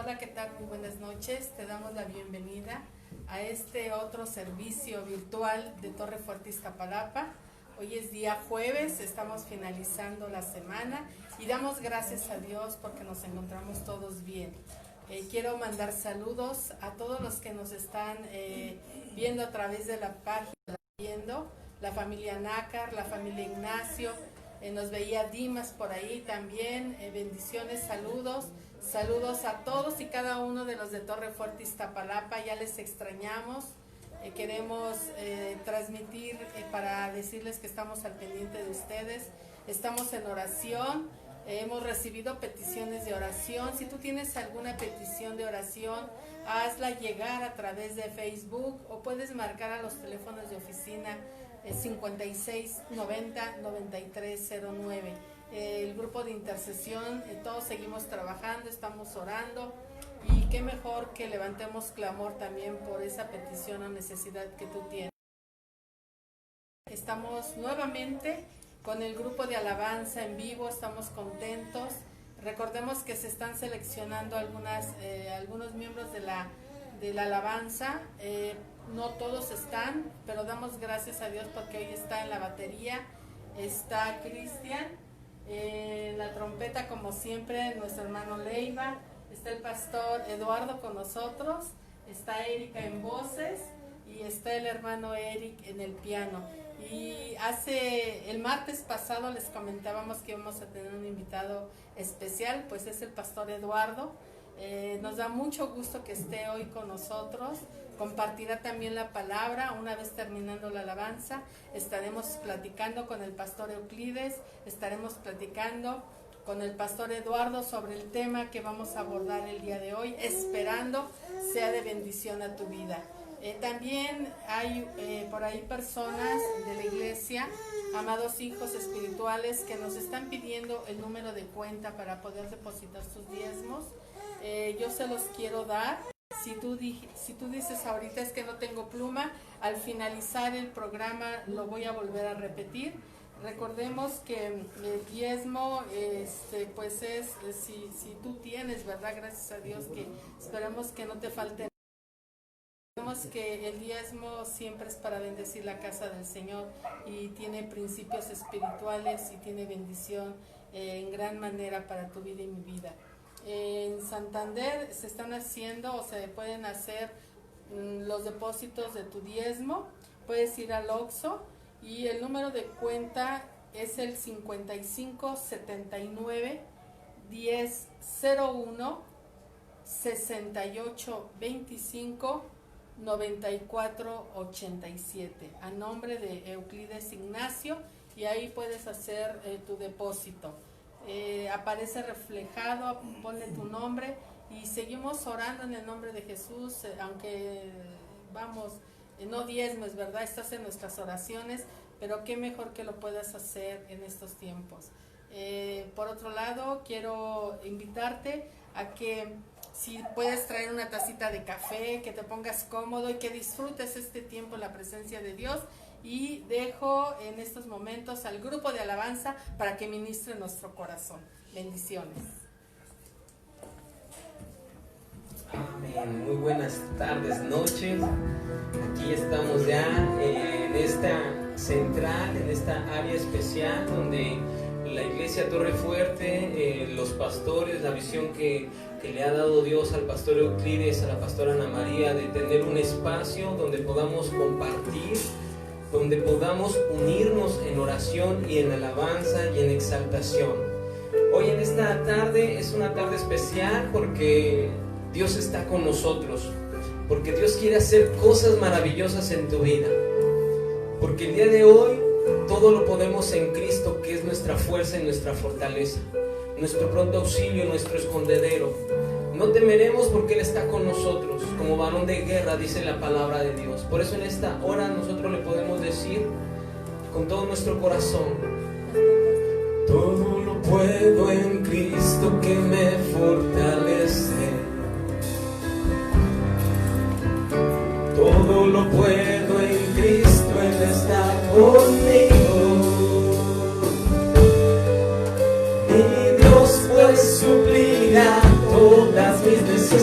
Hola, ¿qué tal? Muy buenas noches. Te damos la bienvenida a este otro servicio virtual de Torre Fuerte, Iztapalapa. Hoy es día jueves, estamos finalizando la semana y damos gracias a Dios porque nos encontramos todos bien. Quiero mandar saludos a todos los que nos están viendo a través de la página, la familia Nácar, la familia Ignacio, nos veía Dimas por ahí también, bendiciones, saludos a todos y cada uno de los de Torre Fuerte, Iztapalapa, ya les extrañamos, queremos transmitir para decirles que estamos al pendiente de ustedes, estamos en oración, hemos recibido peticiones de oración. Si tú tienes alguna petición de oración, hazla llegar a través de Facebook o puedes marcar a los teléfonos de oficina 5690-9309. El grupo de intercesión, todos seguimos trabajando, estamos orando y qué mejor que levantemos clamor también por esa petición o necesidad que tú tienes. Estamos nuevamente con el grupo de alabanza en vivo, estamos contentos. Recordemos que se están seleccionando algunos miembros de la alabanza, no todos están, pero damos gracias a Dios porque hoy está en la batería, está Cristian, en la trompeta como siempre nuestro hermano Leiva, está el pastor Eduardo con nosotros, está Erika en voces y está el hermano Eric en el piano. Y el martes pasado les comentábamos que íbamos a tener un invitado especial, pues es el pastor Eduardo. Nos da mucho gusto que esté hoy con nosotros, compartirá también la palabra. Una vez terminando la alabanza estaremos platicando con el pastor Euclides, estaremos platicando con el pastor Eduardo sobre el tema que vamos a abordar el día de hoy, esperando sea de bendición a tu vida. También hay por ahí personas de la iglesia, amados hijos espirituales, que nos están pidiendo el número de cuenta para poder depositar sus diezmos. Yo se los quiero dar. Si tú dices ahorita es que no tengo pluma, al finalizar el programa lo voy a volver a repetir. Recordemos que el diezmo, pues es, si tú tienes, ¿verdad? Gracias a Dios que esperamos que no te falte. Sabemos que el diezmo siempre es para bendecir la casa del Señor y tiene principios espirituales y tiene bendición en gran manera para tu vida y mi vida. En Santander se están haciendo o se pueden hacer los depósitos de tu diezmo. Puedes ir al Oxxo y el número de cuenta es el 5579 1001 6825 9487 a nombre de Euclides Ignacio, y ahí puedes hacer tu depósito. Aparece reflejado, ponle tu nombre y seguimos orando en el nombre de Jesús, aunque no diezmes, ¿verdad? Estás en nuestras oraciones, pero qué mejor que lo puedas hacer en estos tiempos. Por otro lado, quiero invitarte a que si puedes traer una tacita de café, que te pongas cómodo y que disfrutes este tiempo en la presencia de Dios. Y dejo en estos momentos al grupo de alabanza para que ministre nuestro corazón. Bendiciones. Amén. Muy buenas tardes, noches. Aquí estamos ya en esta central, en esta área especial donde la iglesia Torre Fuerte, los pastores, la visión que le ha dado Dios al pastor Euclides, a la pastora Ana María, de tener un espacio donde podamos compartir, donde podamos unirnos en oración y en alabanza y en exaltación. Hoy en esta tarde es una tarde especial porque Dios está con nosotros, porque Dios quiere hacer cosas maravillosas en tu vida, porque el día de hoy todo lo podemos en Cristo, que es nuestra fuerza y nuestra fortaleza, nuestro pronto auxilio, nuestro escondedero. No temeremos porque Él está con nosotros, como varón de guerra, dice la palabra de Dios. Por eso en esta hora nosotros le podemos decir con todo nuestro corazón: todo lo puedo en Cristo que me fortalece. Todo lo puedo en Cristo, Él está conmigo. Mi Dios pues suplirá todas mis necesidades.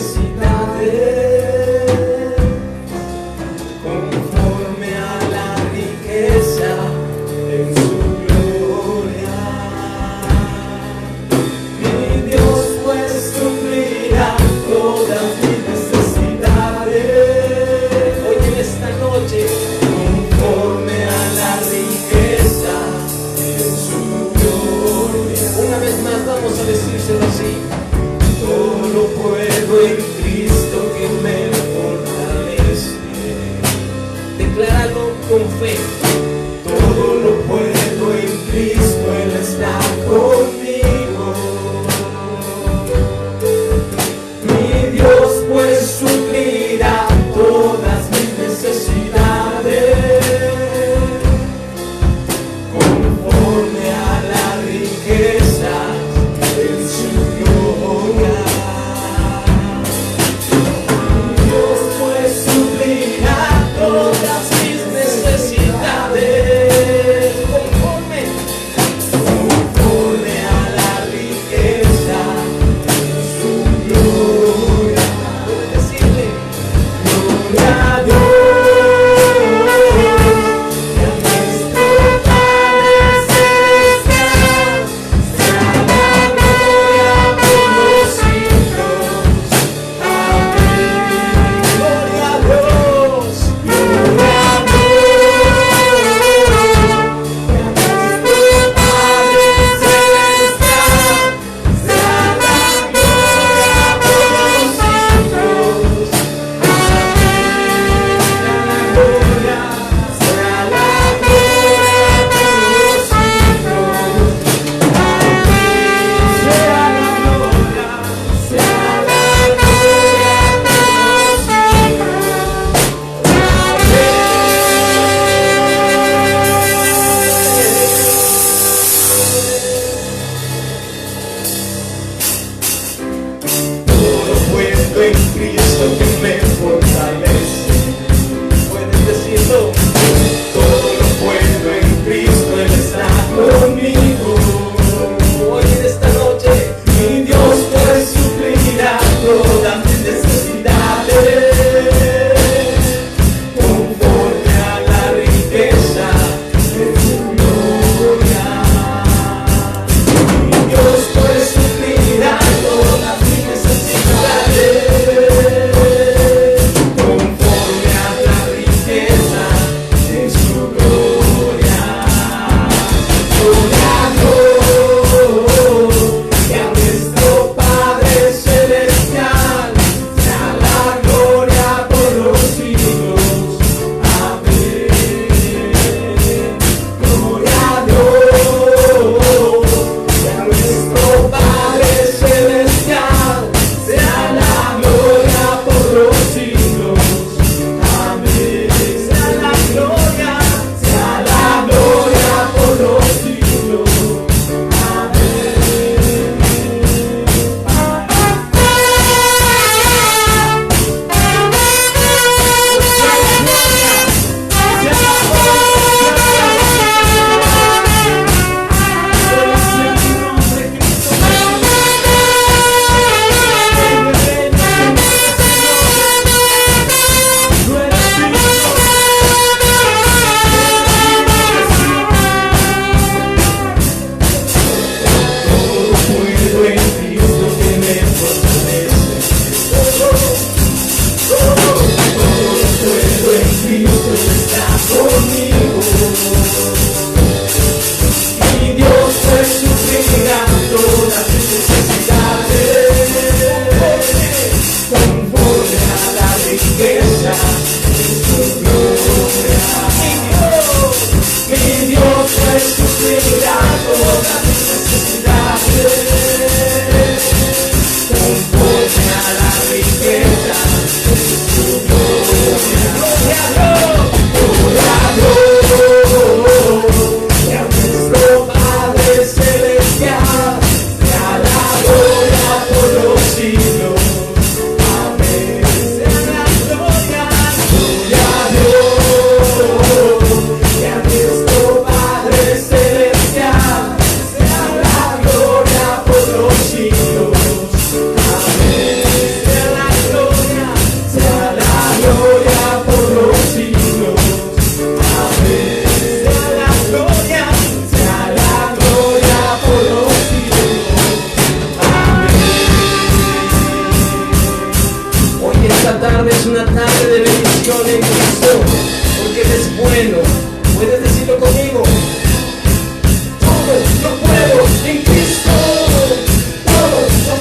sí. Todo lo puedo en Cristo que me fortalece. Decláralo con fe. Todo lo puedo en Cristo, Él está conmigo. Mi Dios pues suplirá todas mis necesidades conforme a la riqueza en su gloria. Mi Dios pues suplirá todas mis necesidades conforme a la riqueza en su gloria. Puedes decirle gloria a Dios. En Cristo que me fortalece. Puedes decirlo. Todo lo puedo en Cristo, Él está conmigo. Hoy en esta noche mi Dios pues suplirá todas mis necesidades conforme a la riqueza de su gloria. Mi Dios pues suplirá todas mis necesidades conforme a la riqueza de su gloria. Gloria a Dios y a nuestro Padre Celestial, sea la gloria por los siglos. Amén. Gloria a Dios y a nuestro Padre Celestial, sea la gloria por los siglos. Amén. Sea la gloria por los siglos. Mi Dios pues suplirá todas mis necesidades conforme a la riqueza de su gloria. Mi Dios pues suplirá todas mis necesidades conforme a la riqueza de su gloria. Gloria a Dios. Gloria a Dios y a nuestro Padre Celestial, sea la gloria por los siglos. Amén. Sea la gloria a Dios y a nuestro Padre Celestial, sea la gloria por los siglos. Amén. Sea la gloria por los siglos. Amén. Sea la gloria por los siglos. Amén. Hoy esta tarde es una tarde de bendición en Cristo, porque Él es bueno. Puedes decirlo conmigo. Todo lo puedo en Cristo. Todo lo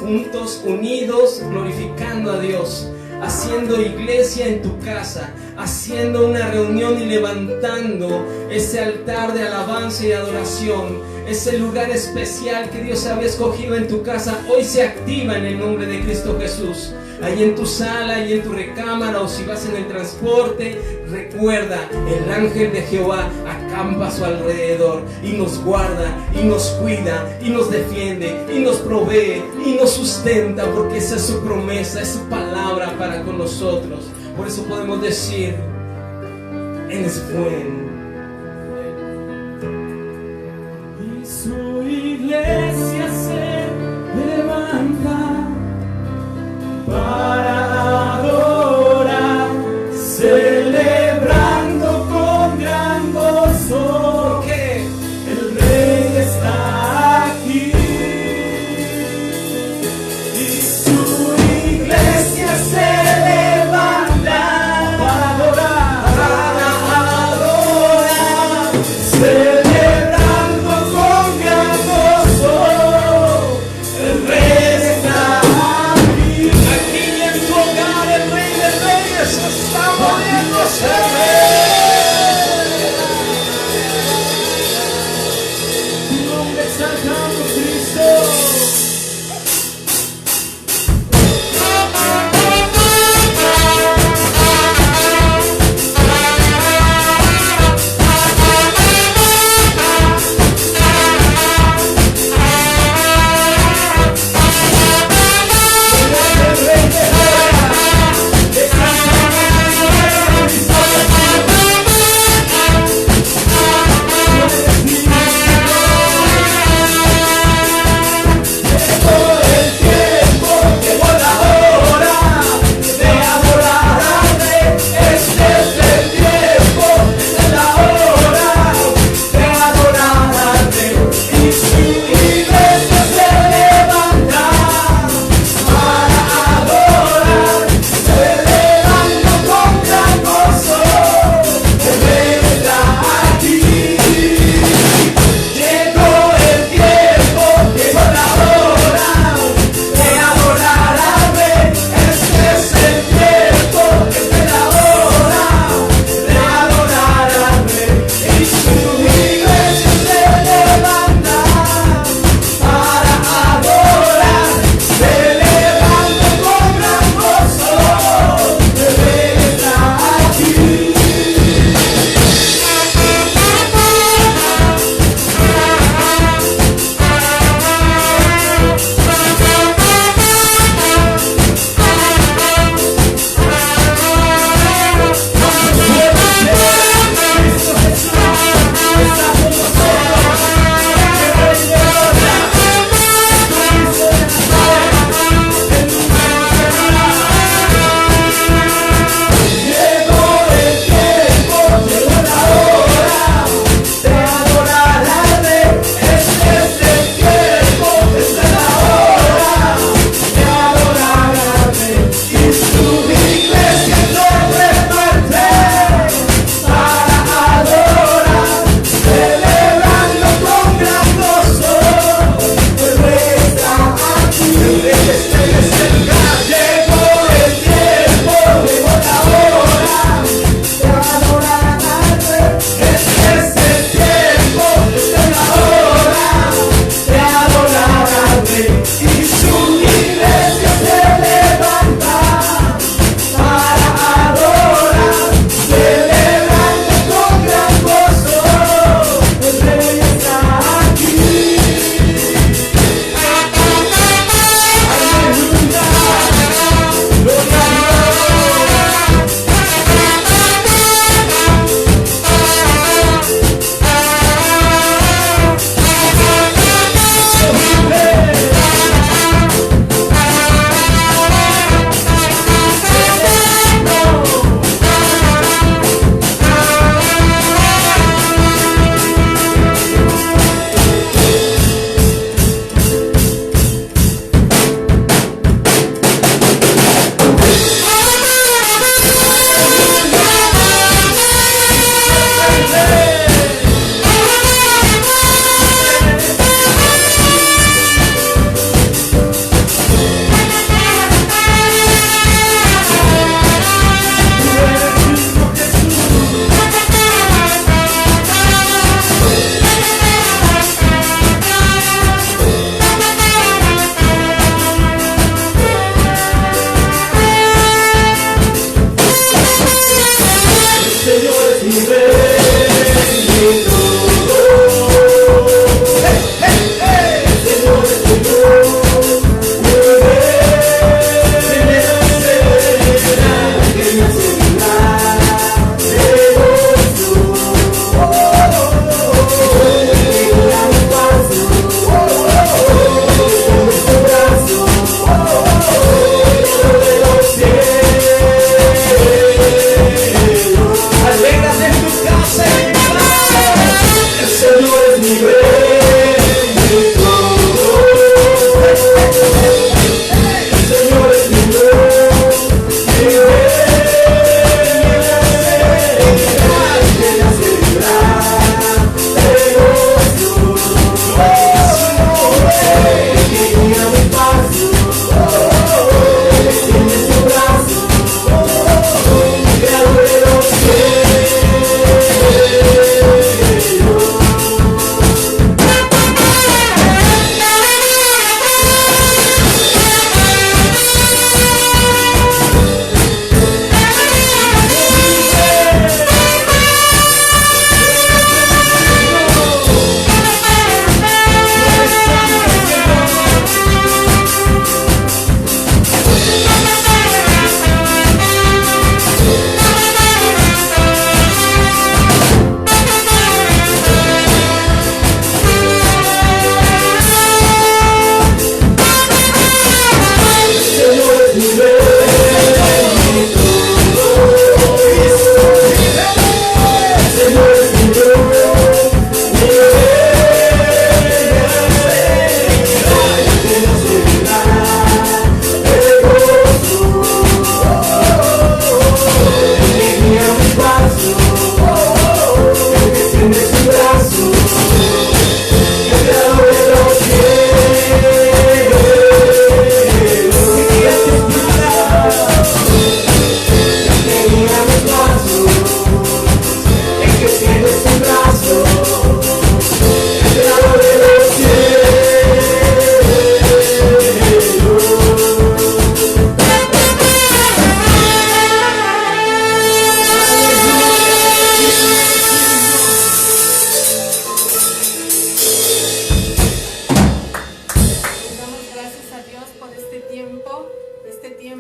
juntos, unidos, glorificando a Dios, haciendo iglesia en tu casa, haciendo una reunión y levantando ese altar de alabanza y adoración, ese lugar especial que Dios había escogido en tu casa. Hoy se activa en el nombre de Cristo Jesús. Ahí en tu sala, ahí en tu recámara, o si vas en el transporte, recuerda, el ángel de Jehová acampa a su alrededor y nos guarda, y nos cuida, y nos defiende, y nos provee, y nos sustenta, porque esa es su promesa, es su palabra para con nosotros. Por eso podemos decir, Él es bueno. Y su iglesia se levanta para adorar, celebrando con gran gozo, porque el Rey está aquí. Y su iglesia se levanta para adorar, celebrando con gran gozo.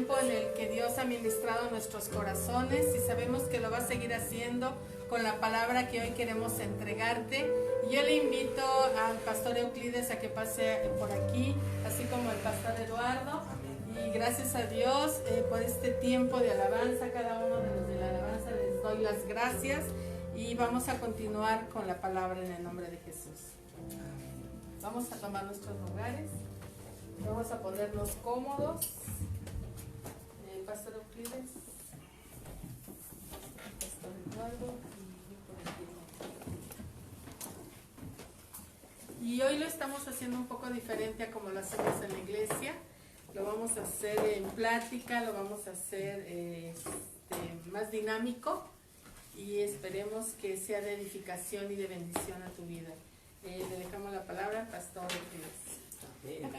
tiempo en el que Dios ha ministrado nuestros corazones y sabemos que lo va a seguir haciendo con la palabra que hoy queremos entregarte. Y yo le invito al pastor Euclides a que pase por aquí, así como el pastor Eduardo. Y gracias a Dios por este tiempo de alabanza. A cada uno de los de la alabanza les doy las gracias y vamos a continuar con la palabra en el nombre de Jesús. Vamos a tomar nuestros lugares, vamos a ponernos cómodos. Pastor Euclides, pastor Eduardo y por aquí. Y hoy lo estamos haciendo un poco diferente a como lo hacemos en la iglesia. Lo vamos a hacer en plática, lo vamos a hacer más dinámico y esperemos que sea de edificación y de bendición a tu vida. Le dejamos la palabra al pastor Euclides.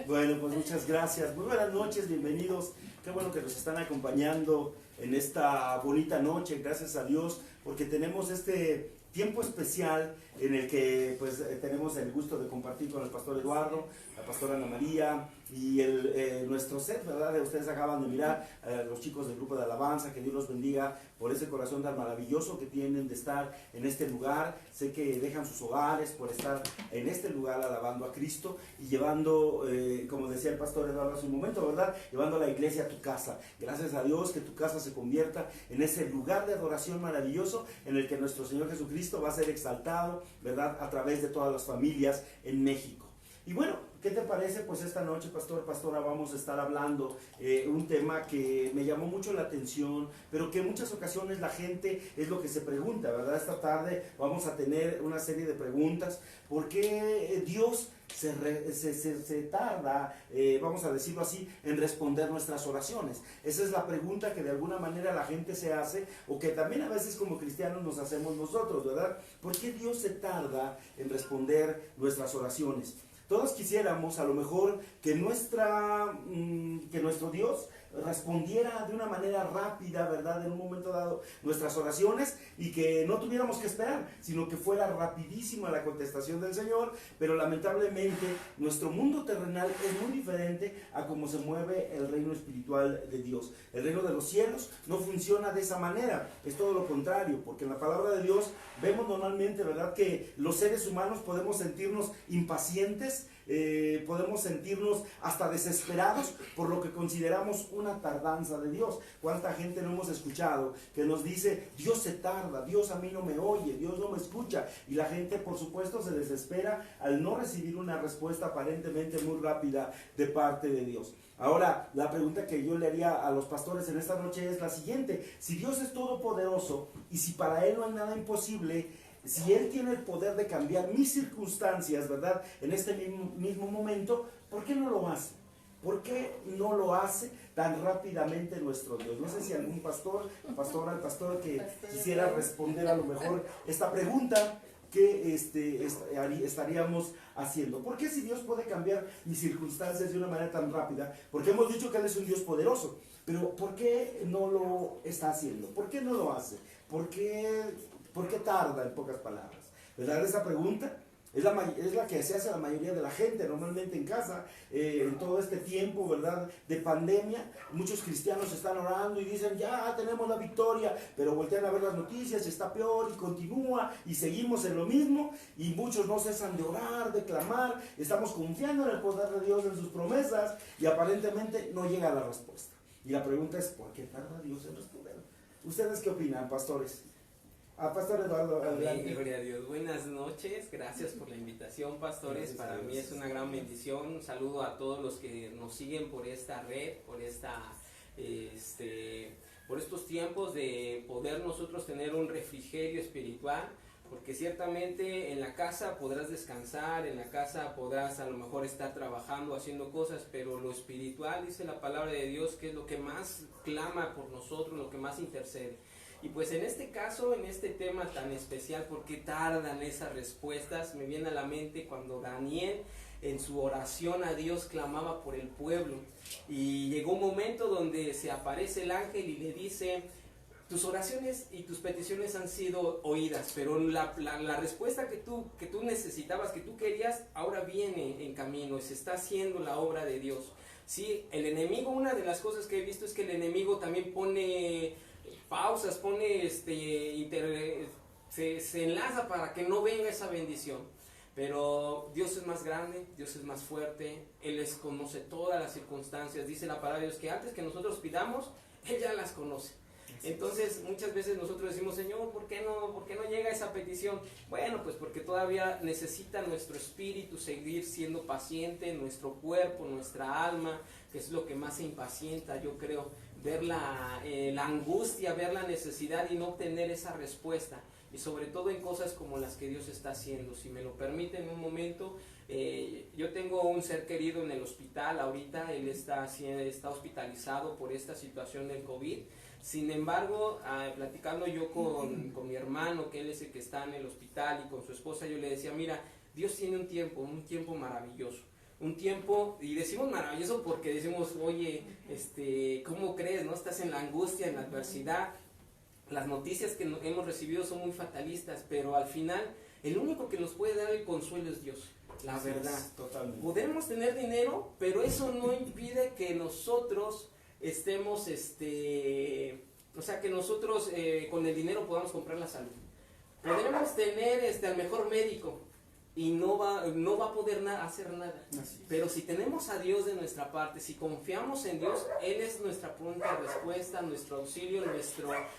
Bueno, pues muchas gracias. Muy buenas noches, bienvenidos. Qué bueno que nos están acompañando en esta bonita noche. Gracias a Dios porque tenemos este tiempo especial en el que pues tenemos el gusto de compartir con el pastor Eduardo, la pastora Ana María y nuestro set, ¿verdad? Ustedes acaban de mirar a los chicos del grupo de alabanza. Que Dios los bendiga por ese corazón tan maravilloso que tienen de estar en este lugar. Sé que dejan sus hogares por estar en este lugar alabando a Cristo y llevando, como decía el pastor Eduardo hace un momento, ¿verdad? Llevando a la iglesia a tu casa. Gracias a Dios que tu casa se convierta en ese lugar de adoración maravilloso en el que nuestro Señor Jesucristo va a ser exaltado, ¿verdad? A través de todas las familias en México. Y bueno, ¿qué te parece? Pues esta noche, pastora, vamos a estar hablando un tema que me llamó mucho la atención, pero que en muchas ocasiones la gente es lo que se pregunta, ¿verdad? Esta tarde vamos a tener una serie de preguntas. ¿Por qué Dios se tarda, vamos a decirlo así, en responder nuestras oraciones? Esa es la pregunta que de alguna manera la gente se hace, o que también a veces como cristianos nos hacemos nosotros, ¿verdad? ¿Por qué Dios se tarda en responder nuestras oraciones? Todos quisiéramos a lo mejor que nuestro Dios respondiera de una manera rápida, ¿verdad? En un momento dado nuestras oraciones y que no tuviéramos que esperar, sino que fuera rapidísima la contestación del Señor. Pero lamentablemente nuestro mundo terrenal es muy diferente a cómo se mueve el reino espiritual de Dios. El reino de los cielos no funciona de esa manera, es todo lo contrario, porque en la palabra de Dios vemos normalmente, ¿verdad?, que los seres humanos podemos sentirnos impacientes, podemos sentirnos hasta desesperados por lo que consideramos una tardanza de Dios. ¿Cuánta gente no hemos escuchado que nos dice: Dios se tarda, Dios a mí no me oye, Dios no me escucha? Y la gente, por supuesto, se desespera al no recibir una respuesta aparentemente muy rápida de parte de Dios. Ahora, la pregunta que yo le haría a los pastores en esta noche es la siguiente: si Dios es todopoderoso y si para Él no hay nada imposible, si Él tiene el poder de cambiar mis circunstancias, ¿verdad?, en este mismo momento, ¿por qué no lo hace? ¿Por qué no lo hace tan rápidamente nuestro Dios? No sé si algún pastor, pastora, el pastor que quisiera responder a lo mejor esta pregunta que estaríamos haciendo. ¿Por qué, si Dios puede cambiar mis circunstancias de una manera tan rápida? Porque hemos dicho que Él es un Dios poderoso, pero ¿por qué no lo está haciendo? ¿Por qué no lo hace? ¿Por qué tarda, en pocas palabras? ¿Verdad? Esa pregunta es la que se hace a la mayoría de la gente, normalmente en casa, en todo este tiempo, ¿verdad?, de pandemia. Muchos cristianos están orando y dicen: ya tenemos la victoria, pero voltean a ver las noticias y está peor y continúa y seguimos en lo mismo, y muchos no cesan de orar, de clamar. Estamos confiando en el poder de Dios, en sus promesas, y aparentemente no llega la respuesta. Y la pregunta es: ¿por qué tarda Dios en responder? ¿Ustedes qué opinan, pastores? Pastor Eduardo, amén, gloria a Dios. Buenas noches, gracias por la invitación, pastores. Para mí es una gran bendición. Un saludo a todos los que nos siguen por esta red, por estos tiempos de poder nosotros tener un refrigerio espiritual, porque ciertamente en la casa podrás descansar, en la casa podrás a lo mejor estar trabajando, haciendo cosas, pero lo espiritual, dice la palabra de Dios, que es lo que más clama por nosotros, lo que más intercede. Y pues en este caso, en este tema tan especial, ¿por qué tardan esas respuestas? Me viene a la mente cuando Daniel en su oración a Dios clamaba por el pueblo, y llegó un momento donde se aparece el ángel y le dice: tus oraciones y tus peticiones han sido oídas, pero la respuesta que tú necesitabas, que tú querías, ahora viene en camino y se está haciendo la obra de Dios. Sí, el enemigo, una de las cosas que he visto es que el enemigo también pone pausas, pone se enlaza para que no venga esa bendición. Pero Dios es más grande, Dios es más fuerte, Él conoce todas las circunstancias. Dice la palabra de Dios que antes que nosotros pidamos, Él ya las conoce. Entonces muchas veces nosotros decimos, Señor, ¿por qué no llega esa petición? Bueno, pues porque todavía necesita nuestro espíritu seguir siendo paciente, nuestro cuerpo, nuestra alma, que es lo que más se impacienta, yo creo, ver la angustia, ver la necesidad y no obtener esa respuesta. Y sobre todo en cosas como las que Dios está haciendo. Si me lo permiten un momento, yo tengo un ser querido en el hospital ahorita, él está hospitalizado por esta situación del COVID. Sin embargo, platicando yo con mi hermano, que él es el que está en el hospital, y con su esposa, yo le decía, mira, Dios tiene un tiempo maravilloso. Un tiempo, y decimos maravilloso porque decimos, oye, ¿cómo crees? ¿No? Estás en la angustia, en la adversidad. Las noticias que hemos recibido son muy fatalistas, pero al final el único que nos puede dar el consuelo es Dios, la verdad. Totalmente. Podemos tener dinero, pero eso no impide que nosotros estemos, o sea, que nosotros con el dinero podamos comprar la salud. Podremos tener al mejor médico y no va a poder hacer nada. Pero si tenemos a Dios de nuestra parte, si confiamos en Dios, Él es nuestra pronta respuesta, nuestro auxilio,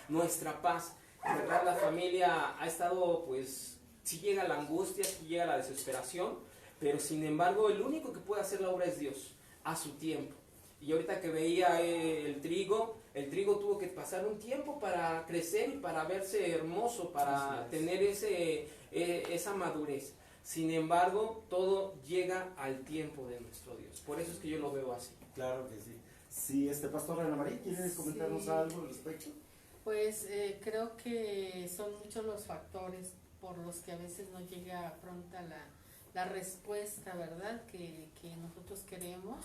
nuestra paz. En verdad, la familia ha estado, pues, sí llega la angustia, sí llega la desesperación, pero sin embargo, el único que puede hacer la obra es Dios, a su tiempo. Y ahorita que veía el trigo tuvo que pasar un tiempo para crecer y para verse hermoso, para tener esa madurez. Sin embargo, todo llega al tiempo de nuestro Dios. Por eso es que yo lo veo así. Claro que sí. Sí, Pastor Ana María, ¿quieres comentarnos algo al respecto? Pues creo que son muchos los factores por los que a veces no llega pronta la respuesta, ¿verdad? Que nosotros queremos.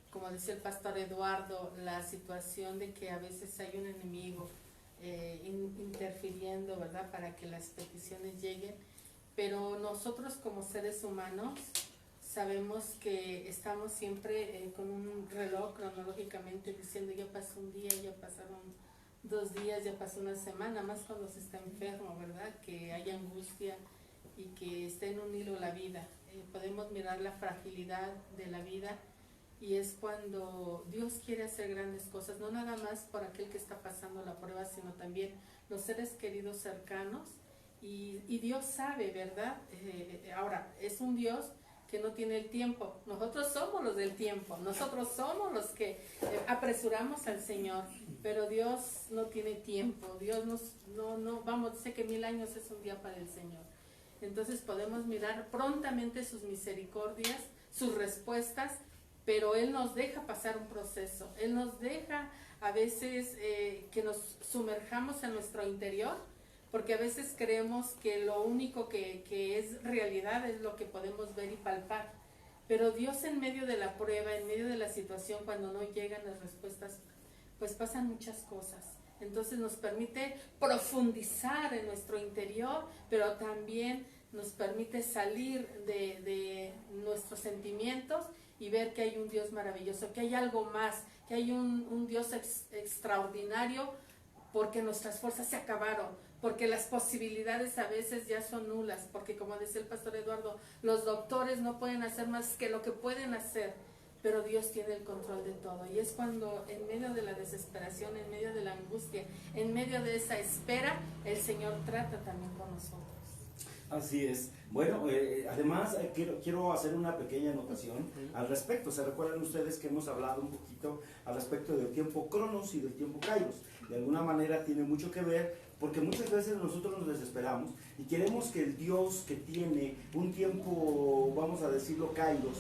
Como decía el pastor Eduardo, la situación de que a veces hay un enemigo interfiriendo, ¿verdad? Para que las peticiones lleguen. Pero nosotros como seres humanos sabemos que estamos siempre con un reloj cronológicamente diciendo ya pasó un día, ya pasaron 2 días, ya pasó una semana, más cuando se está enfermo, ¿verdad? Que hay angustia y que está en un hilo la vida. Podemos mirar la fragilidad de la vida y es cuando Dios quiere hacer grandes cosas, no nada más por aquel que está pasando la prueba, sino también los seres queridos cercanos. Y Dios sabe, ¿verdad? Ahora, es un Dios que no tiene el tiempo. Nosotros somos los del tiempo. Nosotros somos los que apresuramos al Señor. Pero Dios no tiene tiempo. Dios dice que 1000 años es un día para el Señor. Entonces podemos mirar prontamente sus misericordias, sus respuestas, pero Él nos deja pasar un proceso. Él nos deja a veces que nos sumerjamos en nuestro interior, porque a veces creemos que lo único que es realidad es lo que podemos ver y palpar. Pero Dios en medio de la prueba, en medio de la situación, cuando no llegan las respuestas, pues pasan muchas cosas. Entonces nos permite profundizar en nuestro interior, pero también nos permite salir de nuestros sentimientos y ver que hay un Dios maravilloso, que hay algo más, que hay un Dios extraordinario, porque nuestras fuerzas se acabaron, porque las posibilidades a veces ya son nulas, porque como decía el pastor Eduardo, los doctores no pueden hacer más que lo que pueden hacer, pero Dios tiene el control de todo. Y es cuando en medio de la desesperación, en medio de la angustia, en medio de esa espera, el Señor trata también con nosotros. Así es. Bueno, además quiero hacer una pequeña anotación al respecto. ¿Se recuerdan ustedes que hemos hablado un poquito al respecto del tiempo Cronos y del tiempo Kairos? De alguna manera tiene mucho que ver, porque muchas veces nosotros nos desesperamos y queremos que el Dios que tiene un tiempo, vamos a decirlo, Kairos,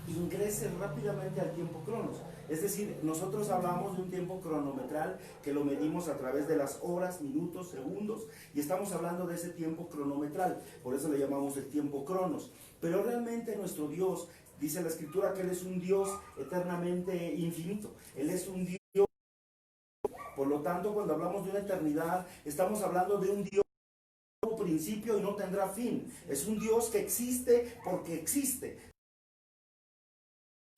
ingrese rápidamente al tiempo Cronos. Es decir, nosotros hablamos de un tiempo cronometral que lo medimos a través de las horas, minutos, segundos, y estamos hablando de ese tiempo cronometral, por eso le llamamos el tiempo Cronos. Pero realmente nuestro Dios, dice la Escritura, que Él es un Dios eternamente infinito. Él es un Dios, por lo tanto, cuando hablamos de una eternidad, estamos hablando de un Dios que no tiene principio y no tendrá fin. Es un Dios que existe porque existe.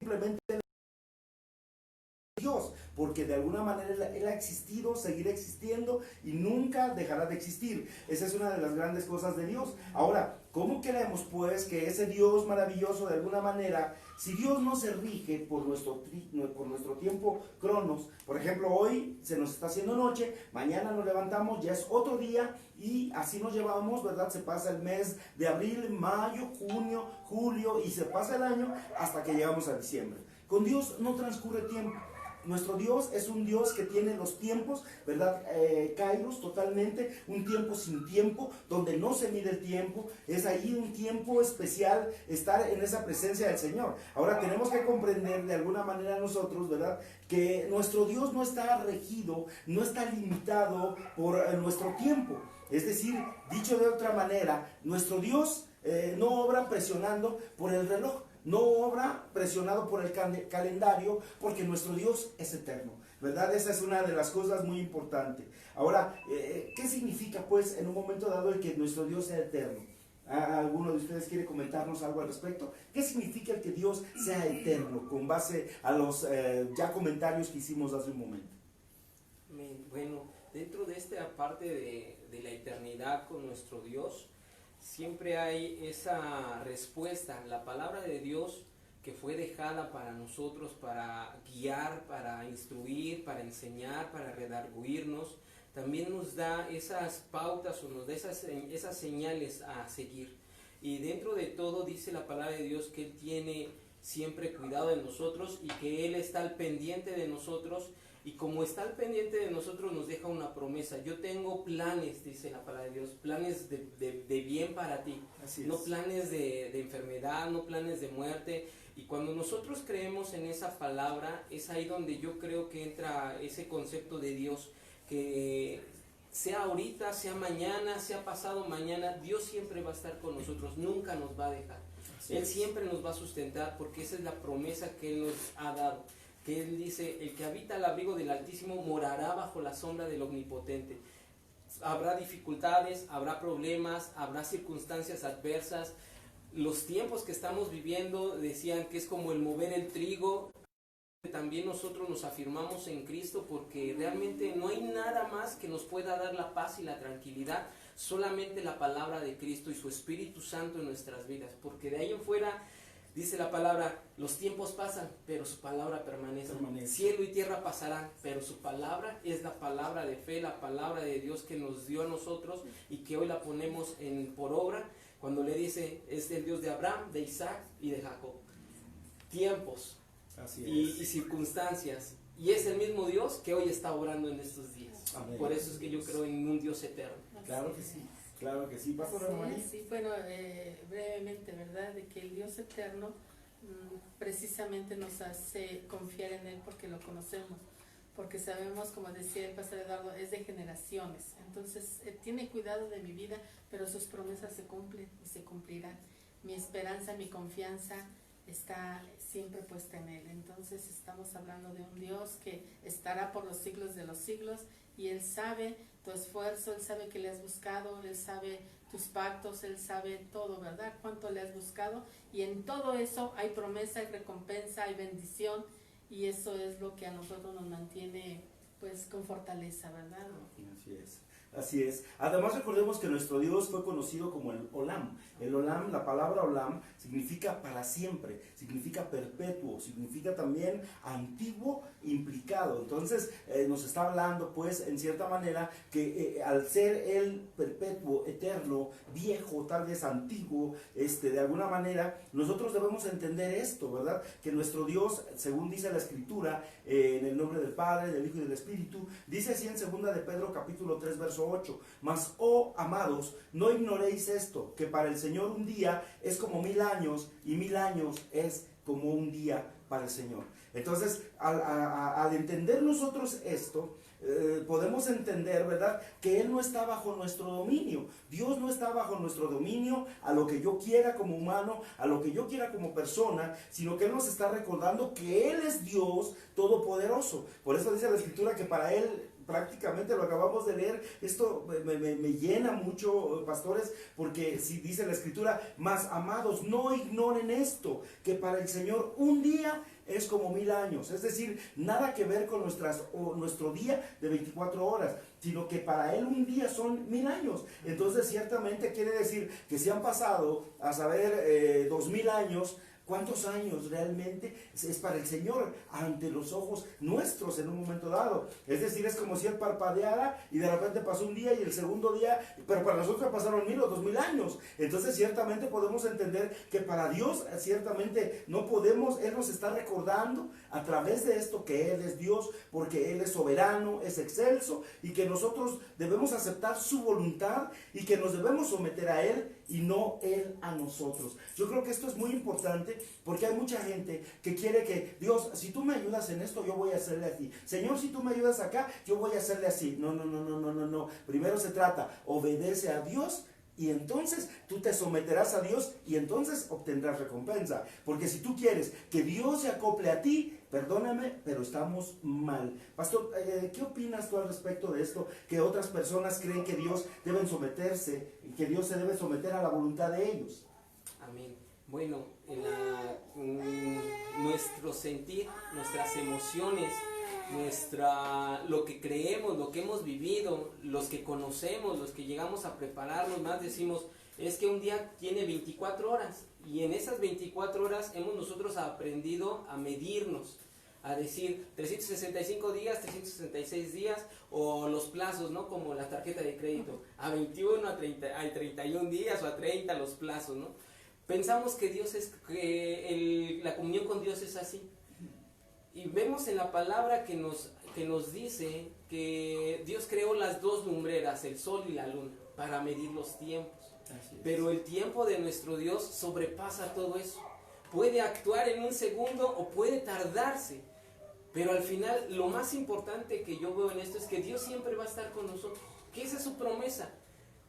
Simplemente porque de alguna manera Él ha existido, seguirá existiendo y nunca dejará de existir. Esa es una de las grandes cosas de Dios. Ahora, ¿cómo queremos pues que ese Dios maravilloso de alguna manera, si Dios no se rige por nuestro tiempo cronos, por ejemplo, hoy se nos está haciendo noche, mañana nos levantamos, ya es otro día y así nos llevamos, ¿verdad? Se pasa el mes de abril, mayo, junio, julio y se pasa el año hasta que llegamos a diciembre. Con Dios no transcurre tiempo. Nuestro Dios es un Dios que tiene los tiempos, ¿verdad? Kairos totalmente, un tiempo sin tiempo, donde no se mide el tiempo, es ahí un tiempo especial estar en esa presencia del Señor. Ahora tenemos que comprender de alguna manera nosotros, ¿verdad? Que nuestro Dios no está regido, no está limitado por nuestro tiempo. Es decir, dicho de otra manera, nuestro Dios no obra presionando por el reloj. No obra presionado por el calendario, porque nuestro Dios es eterno, ¿verdad? Esa es una de las cosas muy importantes. Ahora, ¿qué significa pues en un momento dado el que nuestro Dios sea eterno? ¿Alguno de ustedes quiere comentarnos algo al respecto? ¿Qué significa el que Dios sea eterno con base a los ya comentarios que hicimos hace un momento? Bueno, dentro de esta parte de la eternidad con nuestro Dios, siempre hay esa respuesta, la palabra de Dios que fue dejada para nosotros, para guiar, para instruir, para enseñar, para redarguirnos, también nos da esas pautas o nos da esas señales a seguir. Y dentro de todo dice la palabra de Dios que Él tiene siempre cuidado de nosotros y que Él está al pendiente de nosotros. Y como está al pendiente de nosotros, nos deja una promesa. Yo tengo planes, dice la palabra de Dios, planes de bien para ti. No planes de enfermedad, no planes de muerte. Y cuando nosotros creemos en esa palabra, es ahí donde yo creo que entra ese concepto de Dios, que sea ahorita, sea mañana, sea pasado mañana, Dios siempre va a estar con nosotros, nunca nos va a dejar. Él siempre nos va a sustentar, porque esa es la promesa que Él nos ha dado. Que Él dice, el que habita al abrigo del Altísimo morará bajo la sombra del Omnipotente. Habrá dificultades, habrá problemas, habrá circunstancias adversas. Los tiempos que estamos viviendo decían que es como el mover el trigo. También nosotros nos afirmamos en Cristo, porque realmente no hay nada más que nos pueda dar la paz y la tranquilidad, solamente la palabra de Cristo y su Espíritu Santo en nuestras vidas, porque de ahí en fuera dice la palabra, los tiempos pasan, pero su palabra permanece. Cielo y tierra pasarán, pero su palabra es la palabra de fe, la palabra de Dios que nos dio a nosotros y que hoy la ponemos por obra, cuando le dice, es el Dios de Abraham, de Isaac y de Jacob. Tiempos y circunstancias, y es el mismo Dios que hoy está obrando en estos días. Amén. Por eso es que yo creo en un Dios eterno. Claro que sí. Claro que sí, Pastor María. Sí, bueno, brevemente, ¿verdad? De que el Dios eterno precisamente nos hace confiar en Él porque lo conocemos, porque sabemos, como decía el Pastor Eduardo, es de generaciones. Entonces, tiene cuidado de mi vida, pero sus promesas se cumplen y se cumplirán. Mi esperanza, mi confianza está siempre puesta en Él. Entonces, estamos hablando de un Dios que estará por los siglos de los siglos, y Él sabe tu esfuerzo, Él sabe que le has buscado, Él sabe tus pactos, Él sabe todo, ¿verdad? Cuánto le has buscado, y en todo eso hay promesa, hay recompensa, hay bendición, y eso es lo que a nosotros nos mantiene pues con fortaleza, ¿verdad? Así es. Así es. Además recordemos que nuestro Dios fue conocido como el Olam. El Olam, la palabra Olam, significa para siempre, significa perpetuo, significa también antiguo, implicado. Entonces nos está hablando pues en cierta manera que al ser Él perpetuo, eterno, viejo, tal vez antiguo, de alguna manera nosotros debemos entender esto, ¿verdad? Que nuestro Dios, según dice la Escritura, en el nombre del Padre, del Hijo y del Espíritu, dice así en 2 de Pedro capítulo 3 verso 8, mas, oh amados, no ignoréis esto, que para el Señor un día es como 1000 años, y 1000 años es como un día para el Señor. Entonces, al entender nosotros esto, podemos entender, ¿verdad?, que Él no está bajo nuestro dominio. Dios no está bajo nuestro dominio a lo que yo quiera como humano, a lo que yo quiera como persona, sino que Él nos está recordando que Él es Dios todopoderoso. Por eso dice la Escritura que para Él, prácticamente lo acabamos de leer, esto me llena mucho, pastores, porque si dice la Escritura, mas amados, no ignoren esto, que para el Señor un día es como 1000 años. Es decir, nada que ver con nuestro día de 24 horas, sino que para Él un día son 1000 años. Entonces ciertamente quiere decir que si han pasado, a saber, 2000 años, ¿cuántos años realmente es para el Señor ante los ojos nuestros en un momento dado? Es decir, es como si Él parpadeara y de repente pasó un día y el segundo día, pero para nosotros pasaron 1000 o 2000 años. Entonces ciertamente podemos entender que para Dios ciertamente no podemos, Él nos está recordando a través de esto que Él es Dios, porque Él es soberano, es excelso, y que nosotros debemos aceptar su voluntad y que nos debemos someter a Él y no Él a nosotros. Yo creo que esto es muy importante, porque hay mucha gente que quiere que Dios, si tú me ayudas en esto, yo voy a hacerle así. Señor, si tú me ayudas acá, yo voy a hacerle así. No. Primero se trata, obedece a Dios y entonces tú te someterás a Dios y entonces obtendrás recompensa. Porque si tú quieres que Dios se acople a ti, perdóname, pero estamos mal. Pastor, ¿qué opinas tú al respecto de esto? Que otras personas creen que Dios debe someterse y que Dios se debe someter a la voluntad de ellos. Amén. Bueno, nuestro sentir, nuestras emociones, lo que creemos, lo que hemos vivido, los que conocemos, los que llegamos a prepararnos más, decimos, es que un día tiene 24 horas y en esas 24 horas hemos nosotros aprendido a medirnos, a decir 365 días, 366 días o los plazos, ¿no? Como la tarjeta de crédito, a 21, a 31 días o a 30 los plazos, ¿no? Pensamos que la comunión con Dios es así. Y vemos en la palabra que nos dice que Dios creó las dos lumbreras, el sol y la luna, para medir los tiempos. Pero el tiempo de nuestro Dios sobrepasa todo eso. Puede actuar en un segundo o puede tardarse. Pero al final, lo más importante que yo veo en esto es que Dios siempre va a estar con nosotros. Que esa es su promesa.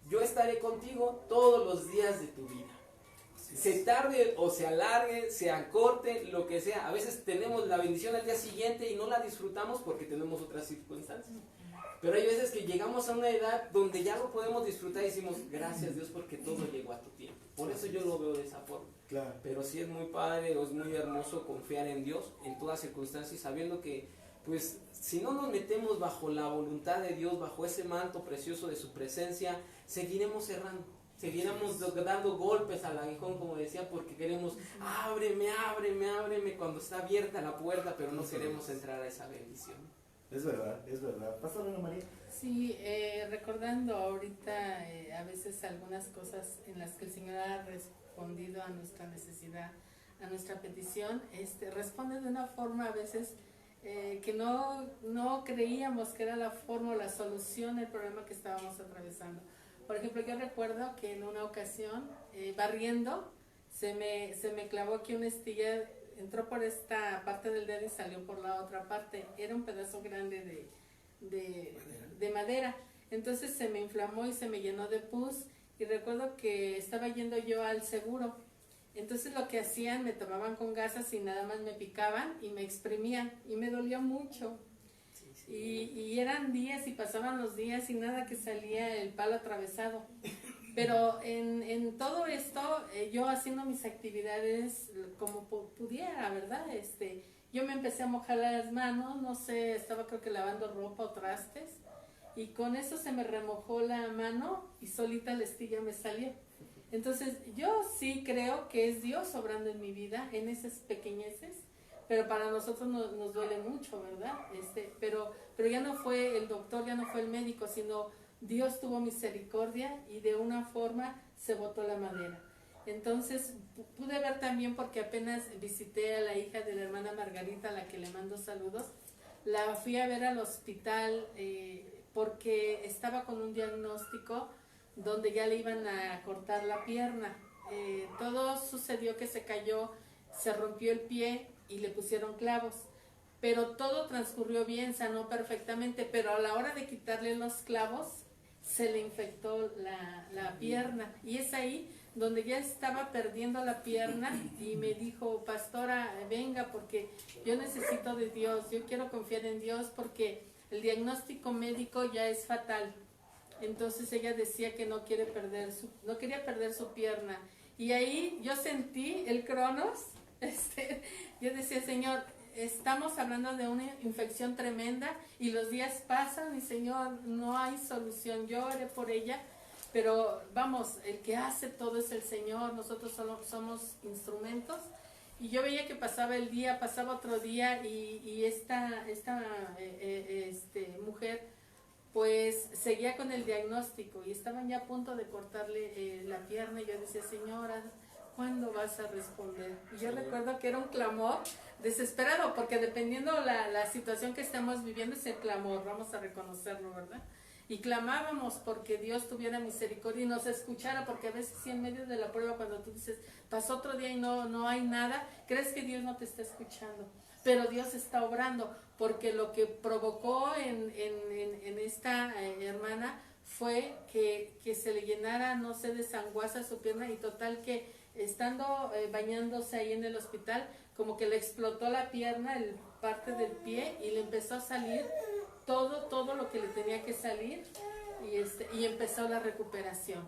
Yo estaré contigo todos los días de tu vida. Se tarde o se alargue, se acorte, lo que sea. A veces tenemos la bendición al día siguiente y no la disfrutamos porque tenemos otras circunstancias. Pero hay veces que llegamos a una edad donde ya lo podemos disfrutar y decimos, gracias Dios porque todo llegó a tu tiempo. Por eso yo lo veo de esa forma. Claro. Pero sí es muy padre, es muy hermoso confiar en Dios en todas circunstancias, sabiendo que, pues, si no nos metemos bajo la voluntad de Dios, bajo ese manto precioso de su presencia, seguiremos errando. Seguiremos dando golpes al aguijón, como decía, porque queremos, ábreme cuando está abierta la puerta, pero no queremos entrar a esa bendición. Es verdad. Pastor Ana María. Sí, recordando ahorita a veces algunas cosas en las que el Señor ha respondido a nuestra necesidad, a nuestra petición, responde de una forma a veces que no creíamos que era la forma o la solución al problema que estábamos atravesando. Por ejemplo, yo recuerdo que en una ocasión, barriendo, se me clavó aquí una estilla, entró por esta parte del dedo y salió por la otra parte. Era un pedazo grande de madera. Entonces se me inflamó y se me llenó de pus. Y recuerdo que estaba yendo yo al seguro. Entonces lo que hacían, me tomaban con gasas y nada más me picaban y me exprimían. Y me dolía mucho. Y eran días y pasaban los días y nada que salía el palo atravesado. Pero en todo esto, yo haciendo mis actividades como pudiera, ¿verdad? Yo me empecé a mojar las manos, no sé, estaba creo que lavando ropa o trastes, y con eso se me remojó la mano y solita la estilla me salió. Entonces yo sí creo que es Dios obrando en mi vida, en esas pequeñeces, pero para nosotros nos duele mucho, ¿verdad? Pero ya no fue el doctor, ya no fue el médico, sino Dios tuvo misericordia y de una forma se botó la madera. Entonces pude ver también, porque apenas visité a la hija de la hermana Margarita, a la que le mando saludos, la fui a ver al hospital porque estaba con un diagnóstico donde ya le iban a cortar la pierna. Todo sucedió que se cayó, se rompió el pie y le pusieron clavos, pero todo transcurrió bien, sanó perfectamente, pero a la hora de quitarle los clavos se le infectó la pierna, y es ahí donde ya estaba perdiendo la pierna, y me dijo, pastora, venga, porque yo necesito de Dios, yo quiero confiar en Dios porque el diagnóstico médico ya es fatal. Entonces ella decía que no quería perder su pierna, y ahí yo sentí el Cronos Yo decía, Señor, estamos hablando de una infección tremenda y los días pasan y Señor, no hay solución. Yo oré por ella, pero vamos, el que hace todo es el Señor, nosotros solo somos instrumentos. Y yo veía que pasaba el día, pasaba otro día y esta mujer pues seguía con el diagnóstico y estaban ya a punto de cortarle la pierna y yo decía, Señora, ¿cuándo vas a responder? Y yo recuerdo que era un clamor desesperado, porque dependiendo la situación que estemos viviendo es el clamor, vamos a reconocerlo, ¿verdad? Y clamábamos porque Dios tuviera misericordia y nos escuchara, porque a veces sí en medio de la prueba, cuando tú dices, pasó otro día y no hay nada, crees que Dios no te está escuchando, pero Dios está obrando, porque lo que provocó en esta hermana fue que se le llenara, no sé, de sanguaza su pierna, y total que estando bañándose ahí en el hospital, como que le explotó la pierna, parte del pie, y le empezó a salir todo lo que le tenía que salir, y empezó la recuperación.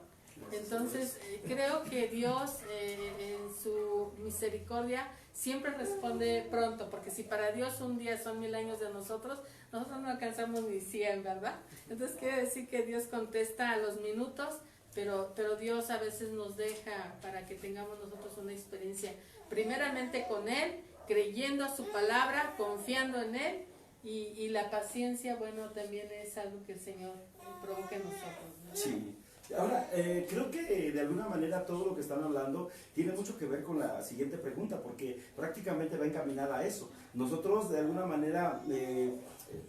Entonces creo que Dios en su misericordia siempre responde pronto, porque si para Dios un día son 1000 años de nosotros no alcanzamos ni 100, ¿verdad? Entonces quiere decir que Dios contesta a los minutos, pero Dios a veces nos deja para que tengamos nosotros una experiencia primeramente con Él, creyendo a su palabra, confiando en Él, y la paciencia, bueno, también es algo que el Señor provoca en nosotros, ¿no? Sí. Ahora, creo que de alguna manera todo lo que están hablando tiene mucho que ver con la siguiente pregunta, porque prácticamente va encaminada a eso. Nosotros de alguna manera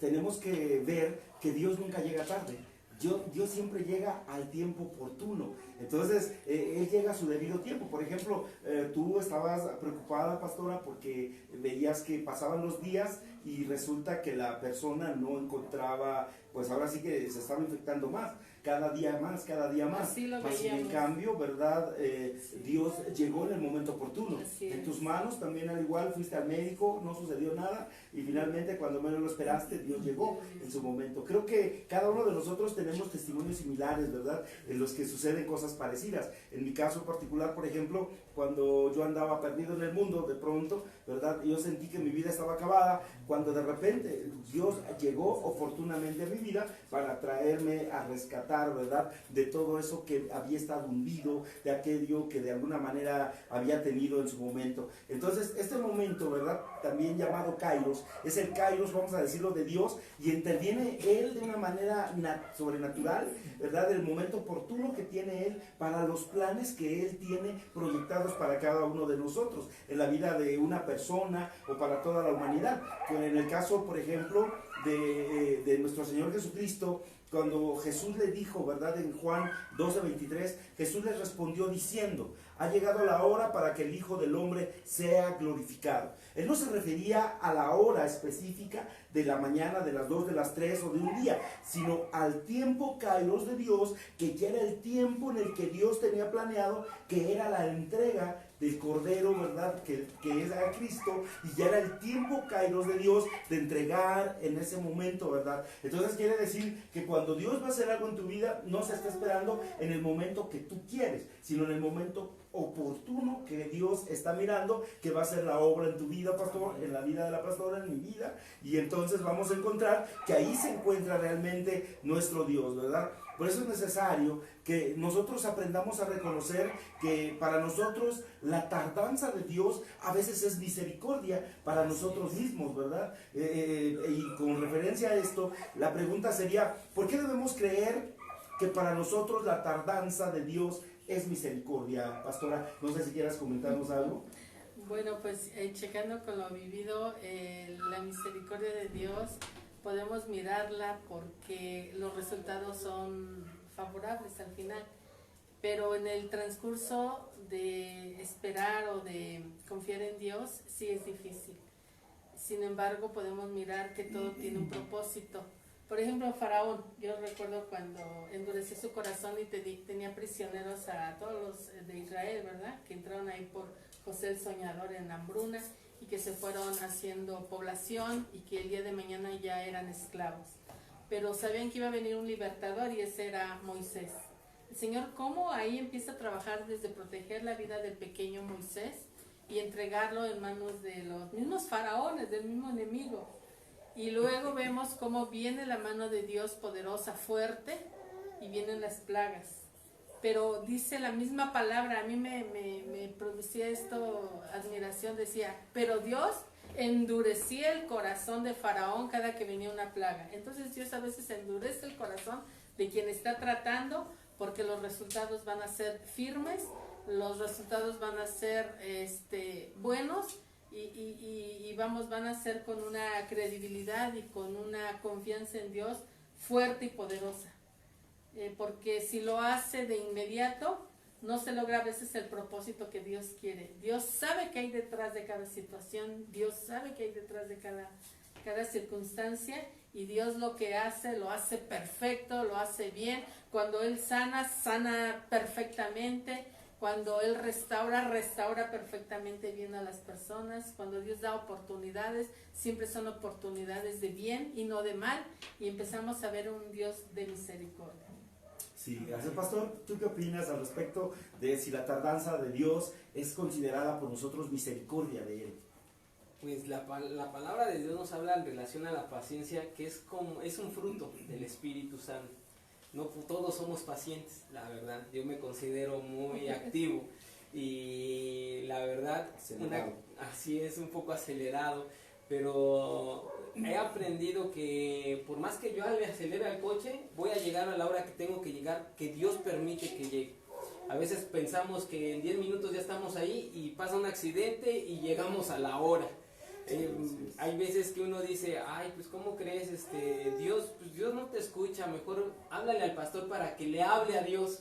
tenemos que ver que Dios nunca llega tarde. Dios siempre llega al tiempo oportuno. Entonces, Él llega a su debido tiempo. Por ejemplo, tú estabas preocupada, pastora, porque veías que pasaban los días y resulta que la persona no encontraba, pues ahora sí que se estaba infectando más. Cada día más. Así lo Mas, veíamos. en cambio, ¿verdad? Sí. Dios llegó en el momento oportuno. Así En es. tus manos también al igual, fuiste al médico, no sucedió nada y finalmente cuando menos lo esperaste, Dios llegó en su momento. Creo que cada uno de nosotros tenemos testimonios similares, ¿verdad? En los que suceden cosas parecidas. En mi caso particular, por ejemplo, cuando yo andaba perdido en el mundo, de pronto, ¿verdad? Yo sentí que mi vida estaba acabada, cuando de repente Dios llegó oportunamente a mi vida para traerme a rescatar, ¿verdad? De todo eso que había estado hundido, de aquello que de alguna manera había tenido en su momento. Entonces, este momento, ¿verdad? También llamado Kairos, es el Kairos, vamos a decirlo, de Dios, y interviene Él de una manera sobrenatural, ¿verdad? El momento oportuno que tiene Él para los planes que Él tiene proyectados para cada uno de nosotros, en la vida de una persona o para toda la humanidad. Pues en el caso, por ejemplo, de nuestro Señor Jesucristo, cuando Jesús le dijo, ¿verdad? En Juan 12:23, Jesús les respondió diciendo, ha llegado la hora para que el Hijo del Hombre sea glorificado. Él no se refería a la hora específica de la mañana, de las 2, de las 3 o de un día, sino al tiempo Kairos de Dios, que ya era el tiempo en el que Dios tenía planeado, que era la entrega del Cordero, ¿verdad? Que es a Cristo, y ya era el tiempo Kairos de Dios de entregar en ese momento, ¿verdad? Entonces quiere decir que cuando Dios va a hacer algo en tu vida, no se está esperando en el momento que tú quieres, sino en el momento oportuno que Dios está mirando que va a hacer la obra en tu vida, pastor, en la vida de la pastora, en mi vida, y entonces vamos a encontrar que ahí se encuentra realmente nuestro Dios, ¿verdad? Por eso es necesario que nosotros aprendamos a reconocer que para nosotros la tardanza de Dios a veces es misericordia para nosotros mismos, ¿verdad? Y con referencia a esto, la pregunta sería, ¿por qué debemos creer que para nosotros la tardanza de Dios es misericordia? Pastora, no sé si quieras comentarnos algo. Bueno, pues checando con lo vivido, la misericordia de Dios podemos mirarla porque los resultados son favorables al final, pero en el transcurso de esperar o de confiar en Dios sí es difícil. Sin embargo, podemos mirar que todo tiene un propósito. Por ejemplo, Faraón, yo recuerdo cuando endureció su corazón y tenía prisioneros a todos los de Israel, ¿verdad? Que entraron ahí por José el Soñador en la hambruna y que se fueron haciendo población y que el día de mañana ya eran esclavos. Pero sabían que iba a venir un libertador y ese era Moisés. El Señor, ¿cómo ahí empieza a trabajar desde proteger la vida del pequeño Moisés y entregarlo en manos de los mismos faraones, del mismo enemigo. Y luego vemos cómo viene la mano de Dios poderosa, fuerte, y vienen las plagas. Pero dice la misma palabra, a mí me producía esto admiración, decía, pero Dios endurecía el corazón de Faraón cada que venía una plaga. Entonces Dios a veces endurece el corazón de quien está tratando, porque los resultados van a ser firmes, los resultados van a ser buenos, y van a ser con una credibilidad y con una confianza en Dios fuerte y poderosa. Porque si lo hace de inmediato, no se logra a veces el propósito que Dios quiere. Dios sabe qué hay detrás de cada situación, Dios sabe qué hay detrás de cada circunstancia, y Dios lo que hace, lo hace perfecto, lo hace bien. Cuando Él sana, sana perfectamente. Cuando Él restaura, restaura perfectamente bien a las personas. Cuando Dios da oportunidades, siempre son oportunidades de bien y no de mal, y empezamos a ver un Dios de misericordia. Sí, gracias, pastor. ¿Tú qué opinas al respecto de si la tardanza de Dios es considerada por nosotros misericordia de Él? Pues la palabra de Dios nos habla en relación a la paciencia, que es un fruto del Espíritu Santo. No todos somos pacientes, la verdad. Yo me considero muy activo y la verdad, así es, un poco acelerado, pero he aprendido que por más que yo le acelere al coche, voy a llegar a la hora que tengo que llegar, que Dios permite que llegue. A veces pensamos que en 10 minutos ya estamos ahí y pasa un accidente y llegamos a la hora. Hay veces que uno dice, ay, pues ¿cómo crees? Dios no te escucha, mejor háblale al pastor para que le hable a Dios.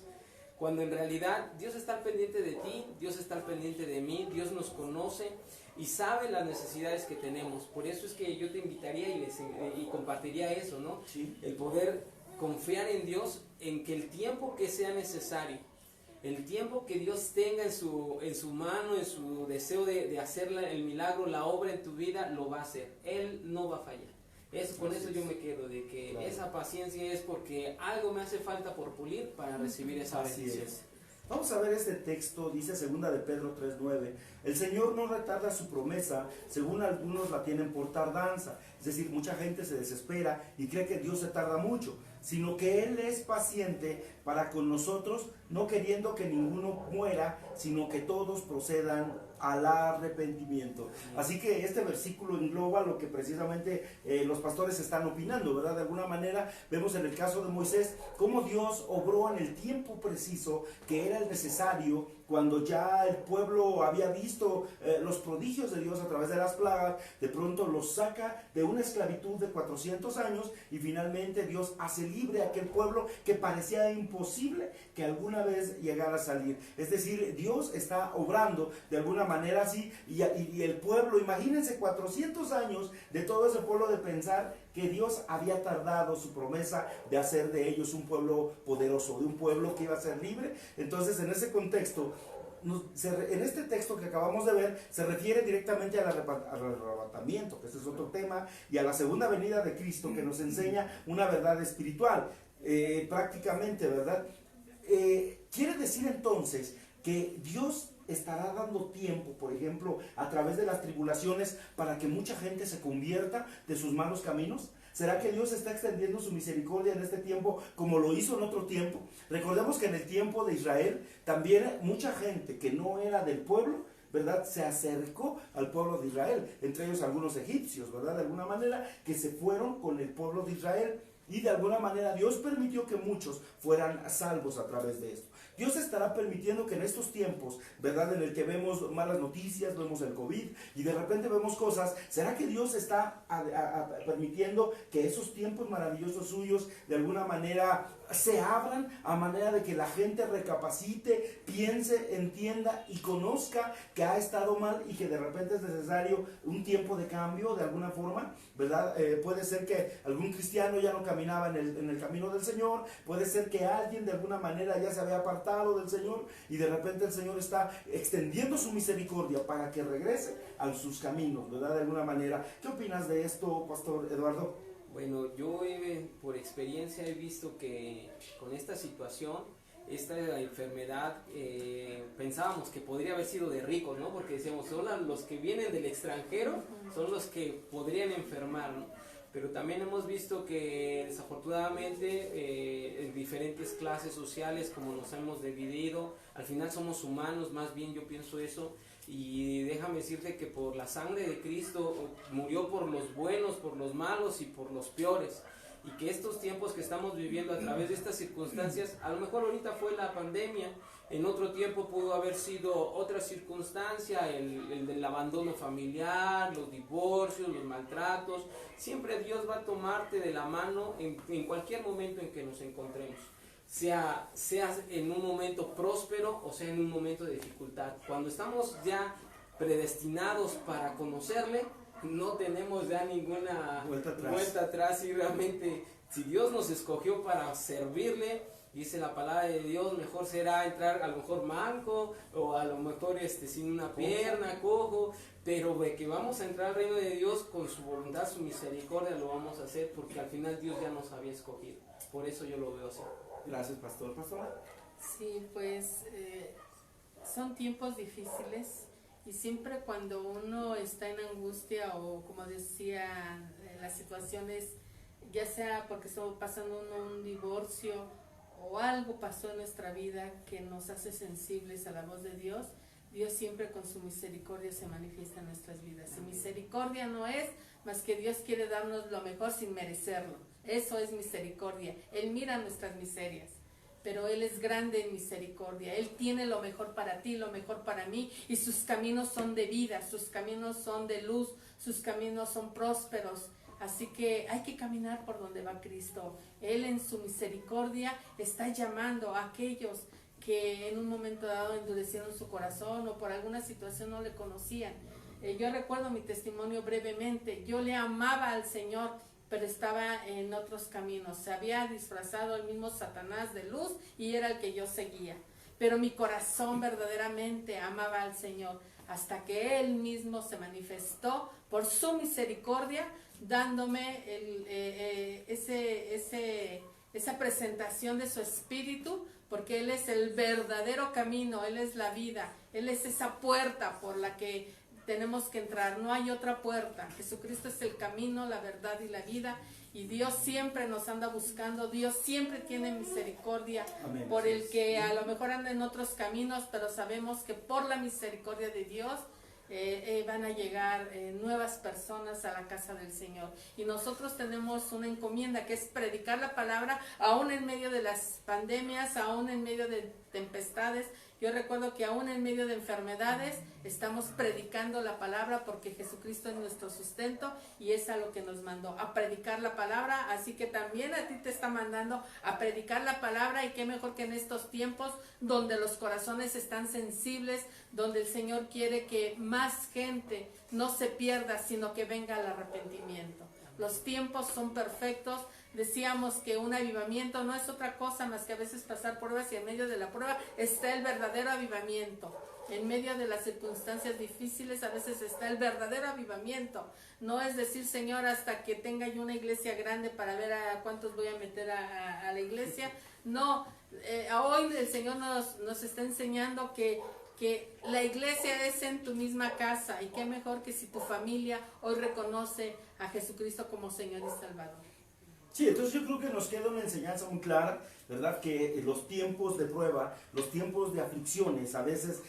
Cuando en realidad Dios está al pendiente de ti, Dios está al pendiente de mí, Dios nos conoce y sabe las necesidades que tenemos. Por eso es que yo te invitaría y compartiría eso, ¿no? Sí. El poder confiar en Dios, en que el tiempo que sea necesario, el tiempo que Dios tenga en su mano, en su deseo de hacer el milagro, la obra en tu vida, lo va a hacer. Él no va a fallar. Con eso yo me quedo, de que claro, esa paciencia es porque algo me hace falta por pulir para recibir esa bendición. Vamos a ver este texto, dice 2 de Pedro 3:9. El Señor no retarda su promesa, según algunos la tienen por tardanza. Es decir, mucha gente se desespera y cree que Dios se tarda mucho, sino que Él es paciente para con nosotros, no queriendo que ninguno muera, sino que todos procedan al arrepentimiento. Así que este versículo engloba lo que precisamente los pastores están opinando, ¿verdad? De alguna manera vemos en el caso de Moisés cómo Dios obró en el tiempo preciso que era el necesario, cuando ya el pueblo había visto los prodigios de Dios a través de las plagas. De pronto los saca de una esclavitud de 400 años y finalmente Dios hace libre a aquel pueblo que parecía imposible que alguna vez llegara a salir. Es decir, Dios está obrando de alguna manera así, y el pueblo, imagínense 400 años de todo ese pueblo, de pensar que Dios había tardado su promesa de hacer de ellos un pueblo poderoso, de un pueblo que iba a ser libre. Entonces, en ese contexto, en este texto que acabamos de ver, se refiere directamente al arrebatamiento, que ese es otro tema, y a la segunda venida de Cristo, que nos enseña una verdad espiritual, prácticamente, ¿verdad? Quiere decir entonces que Dios estará dando tiempo, por ejemplo, a través de las tribulaciones, para que mucha gente se convierta de sus malos caminos. ¿Será que Dios está extendiendo su misericordia en este tiempo como lo hizo en otro tiempo? Recordemos que en el tiempo de Israel también mucha gente que no era del pueblo, ¿verdad?, se acercó al pueblo de Israel, entre ellos algunos egipcios, ¿verdad?, de alguna manera, que se fueron con el pueblo de Israel, y de alguna manera Dios permitió que muchos fueran salvos a través de esto. Dios estará permitiendo que en estos tiempos, ¿verdad?, en el que vemos malas noticias, vemos el COVID y de repente vemos cosas, ¿será que Dios está permitiendo que esos tiempos maravillosos suyos de alguna manera se abran, a manera de que la gente recapacite, piense, entienda y conozca que ha estado mal y que de repente es necesario un tiempo de cambio de alguna forma, ¿verdad? Puede ser que algún cristiano ya no caminaba en el camino del Señor, puede ser que alguien de alguna manera ya se había apartado del Señor y de repente el Señor está extendiendo su misericordia para que regrese a sus caminos, ¿verdad? De alguna manera. ¿Qué opinas de esto, Pastor Eduardo? Bueno, yo por experiencia he visto que con esta situación esta enfermedad pensábamos que podría haber sido de ricos, ¿no? Porque decíamos, son los que vienen del extranjero, son los que podrían enfermar, ¿no? Pero también hemos visto que desafortunadamente en diferentes clases sociales, como nos hemos dividido, al final somos humanos, más bien yo pienso eso, y déjame decirte que por la sangre de Cristo murió por los buenos, por los malos y por los peores. Y que estos tiempos que estamos viviendo a través de estas circunstancias, a lo mejor ahorita fue la pandemia, en otro tiempo pudo haber sido otra circunstancia, el del abandono familiar, los divorcios, los maltratos. Siempre Dios va a tomarte de la mano en cualquier momento en que nos encontremos, sea en un momento próspero o sea en un momento de dificultad. Cuando estamos ya predestinados para conocerle, no tenemos ya ninguna vuelta atrás, y realmente si Dios nos escogió para servirle, dice la palabra de Dios, mejor será entrar a lo mejor manco o a lo mejor sin una pierna, cojo, pero de que vamos a entrar al reino de Dios con su voluntad, su misericordia, lo vamos a hacer porque al final Dios ya nos había escogido. Por eso yo lo veo así. Gracias, pastor. ¿Pastora? Sí, pues son tiempos difíciles. Y siempre cuando uno está en angustia o como decía, las situaciones, ya sea porque está pasando un divorcio o algo pasó en nuestra vida que nos hace sensibles a la voz de Dios, Dios siempre con su misericordia se manifiesta en nuestras vidas. Y misericordia no es más que Dios quiere darnos lo mejor sin merecerlo. Eso es misericordia. Él mira nuestras miserias, pero Él es grande en misericordia. Él tiene lo mejor para ti, lo mejor para mí, y sus caminos son de vida, sus caminos son de luz, sus caminos son prósperos. Así que hay que caminar por donde va Cristo. Él en su misericordia está llamando a aquellos que en un momento dado endurecieron su corazón o por alguna situación no le conocían. Yo recuerdo mi testimonio brevemente. Yo le amaba al Señor, pero estaba en otros caminos. Se había disfrazado el mismo Satanás de luz y era el que yo seguía. Pero mi corazón verdaderamente amaba al Señor, hasta que Él mismo se manifestó por su misericordia, dándome esa presentación de su Espíritu, porque Él es el verdadero camino, Él es la vida, Él es esa puerta por la que tenemos que entrar, no hay otra puerta. Jesucristo es el camino, la verdad y la vida, y Dios siempre nos anda buscando. Dios siempre tiene misericordia. Amén. Por el que a lo mejor anda en otros caminos, pero sabemos que por la misericordia de Dios van a llegar nuevas personas a la casa del Señor. Y nosotros tenemos una encomienda que es predicar la palabra aún en medio de las pandemias, aún en medio de tempestades. Yo recuerdo que aún en medio de enfermedades estamos predicando la palabra, porque Jesucristo es nuestro sustento y es a lo que nos mandó, a predicar la palabra. Así que también a ti te está mandando a predicar la palabra, y qué mejor que en estos tiempos donde los corazones están sensibles, donde el Señor quiere que más gente no se pierda, sino que venga al arrepentimiento. Los tiempos son perfectos. Decíamos que un avivamiento no es otra cosa más que a veces pasar pruebas, y en medio de la prueba está el verdadero avivamiento. En medio de las circunstancias difíciles a veces está el verdadero avivamiento. No es decir, Señor, hasta que tenga yo una iglesia grande para ver a cuántos voy a meter a la iglesia. No, hoy el Señor nos está enseñando que la iglesia es en tu misma casa, y qué mejor que si tu familia hoy reconoce a Jesucristo como Señor y Salvador. Sí, entonces yo creo que nos queda una enseñanza muy clara, ¿verdad? Que los tiempos de prueba, los tiempos de aflicciones a veces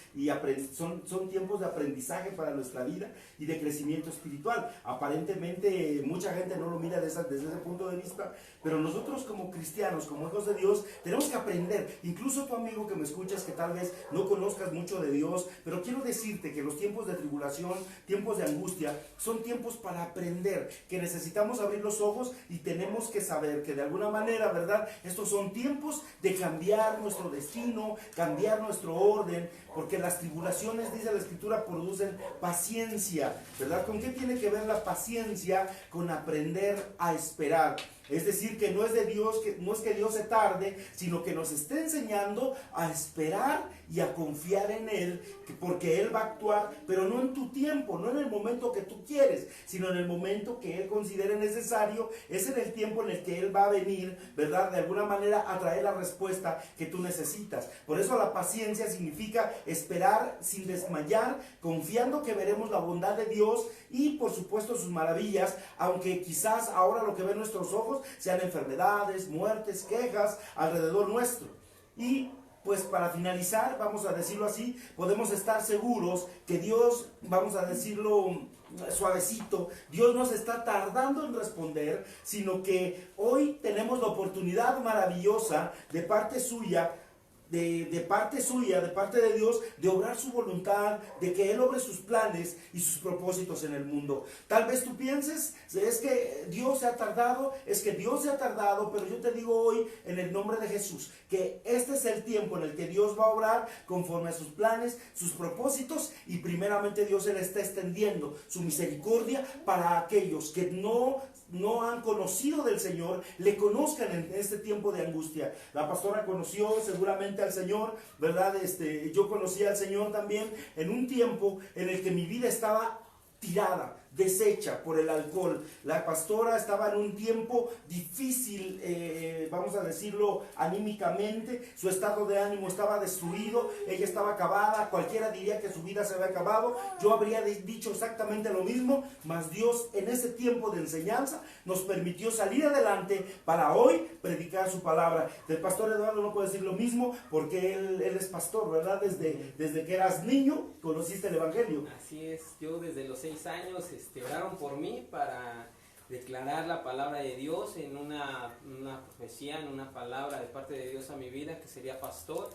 son tiempos de aprendizaje para nuestra vida y de crecimiento espiritual. Aparentemente mucha gente no lo mira desde ese punto de vista, pero nosotros como cristianos, como hijos de Dios, tenemos que aprender. Incluso tu amigo que me escuchas, que tal vez no conozcas mucho de Dios, pero quiero decirte que los tiempos de tribulación, tiempos de angustia, son tiempos para aprender, que necesitamos abrir los ojos y tenemos que saber que de alguna manera, ¿verdad? Estos son tiempos de cambiar nuestro destino, cambiar nuestro orden, porque las tribulaciones, dice la Escritura, producen paciencia, ¿verdad? ¿Con qué tiene que ver la paciencia? Con aprender a esperar. Es decir, que no es de Dios, que no es que Dios se tarde, sino que nos está enseñando a esperar y a confiar en Él, porque Él va a actuar, pero no en tu tiempo, no en el momento que tú quieres, sino en el momento que Él considere necesario. Es en el tiempo en el que Él va a venir, ¿verdad? De alguna manera a traer la respuesta que tú necesitas. Por eso la paciencia significa esperar sin desmayar, confiando que veremos la bondad de Dios y por supuesto sus maravillas, aunque quizás ahora lo que ven nuestros ojos sean enfermedades, muertes, quejas alrededor nuestro. Y pues para finalizar, vamos a decirlo así, podemos estar seguros que Dios, vamos a decirlo suavecito, Dios no se está tardando en responder, sino que hoy tenemos la oportunidad maravillosa de parte suya, de parte de Dios, de obrar su voluntad, de que Él obre sus planes y sus propósitos en el mundo. Tal vez tú pienses, es que Dios se ha tardado, pero yo te digo hoy, en el nombre de Jesús, que este es el tiempo en el que Dios va a obrar conforme a sus planes, sus propósitos, y primeramente Dios Él está extendiendo su misericordia para aquellos que no han conocido del Señor, le conozcan en este tiempo de angustia. La pastora conoció seguramente al Señor, ¿verdad? Yo conocí al Señor también en un tiempo en el que mi vida estaba tirada, deshecha por el alcohol. La pastora estaba en un tiempo difícil, vamos a decirlo anímicamente, su estado de ánimo estaba destruido, ella estaba acabada, cualquiera diría que su vida se había acabado, yo habría dicho exactamente lo mismo, mas Dios en ese tiempo de enseñanza nos permitió salir adelante para hoy predicar su palabra. Del pastor Eduardo no puedo decir lo mismo porque él es pastor, ¿verdad? Desde que eras niño conociste el evangelio. Así es, yo desde los 6 años oraron por mí para declarar la palabra de Dios en una profecía, en una palabra de parte de Dios a mi vida, que sería pastor.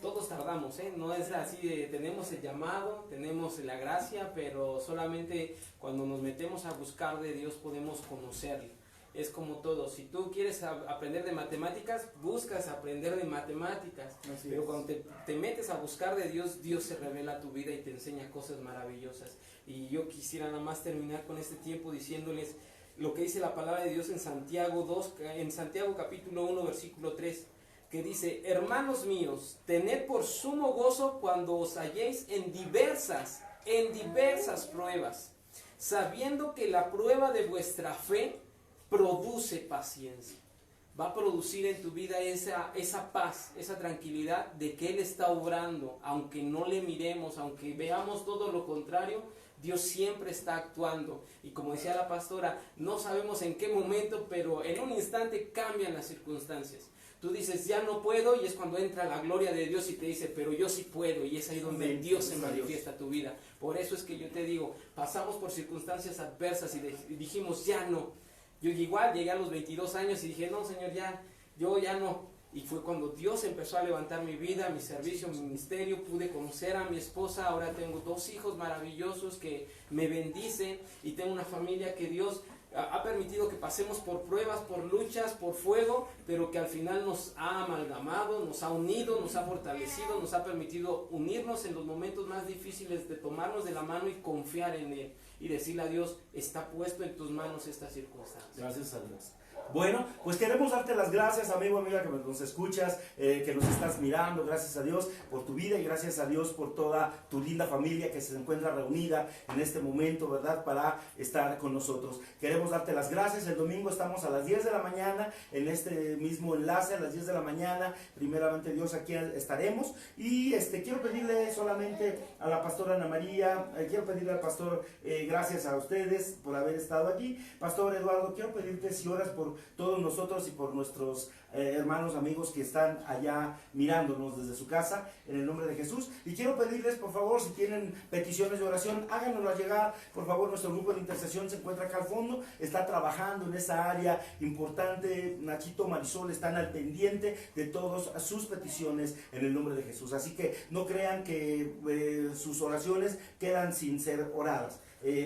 Todos tardamos, no es así de tenemos el llamado, tenemos la gracia, pero solamente cuando nos metemos a buscar de Dios podemos conocerle. Es como todo, si tú quieres aprender de matemáticas, buscas aprender de matemáticas, pero cuando te metes a buscar de Dios, Dios se revela a tu vida y te enseña cosas maravillosas. Y yo quisiera nada más terminar con este tiempo diciéndoles lo que dice la palabra de Dios en Santiago capítulo 1 versículo 3, que dice: hermanos míos, tened por sumo gozo cuando os halléis en diversas pruebas, sabiendo que la prueba de vuestra fe produce paciencia. Va a producir en tu vida esa paz, esa tranquilidad de que Él está obrando, aunque no le miremos, aunque veamos todo lo contrario, Dios siempre está actuando. Y como decía la pastora, no sabemos en qué momento, pero en un instante cambian las circunstancias. Tú dices, ya no puedo, y es cuando entra la gloria de Dios y te dice, pero yo sí puedo, y es ahí donde Dios se manifiesta tu vida. Por eso es que yo te digo, pasamos por circunstancias adversas y dijimos, ya no. Yo igual llegué a los 22 años y dije, no, Señor, yo ya no. Y fue cuando Dios empezó a levantar mi vida, mi servicio, mi ministerio. Pude conocer a mi esposa. Ahora tengo 2 hijos maravillosos que me bendicen. Y tengo una familia que Dios ha permitido que pasemos por pruebas, por luchas, por fuego, pero que al final nos ha amalgamado, nos ha unido, nos ha fortalecido, nos ha permitido unirnos en los momentos más difíciles, de tomarnos de la mano y confiar en Él. Y decirle a Dios, está puesto en tus manos esta circunstancia. Gracias a Dios. Bueno, pues queremos darte las gracias, amigo, amiga, que nos escuchas, que nos estás mirando. Gracias a Dios por tu vida y gracias a Dios por toda tu linda familia que se encuentra reunida en este momento, ¿verdad? Para estar con nosotros. Queremos darte las gracias. El domingo estamos a las 10 de la mañana en este mismo enlace, a las 10 de la mañana. Primeramente Dios, aquí estaremos. Y quiero pedirle solamente a la pastora Ana María, quiero pedirle al pastor, gracias a ustedes por haber estado aquí. Pastor Eduardo, quiero pedirte si oras por todos nosotros y por nuestros hermanos, amigos que están allá mirándonos desde su casa, en el nombre de Jesús. Y quiero pedirles, por favor, si tienen peticiones de oración, háganoslas llegar. Por favor, nuestro grupo de intercesión se encuentra acá al fondo, está trabajando en esa área importante. Nachito, Marisol están al pendiente de todas sus peticiones en el nombre de Jesús. Así que no crean que sus oraciones quedan sin ser oradas.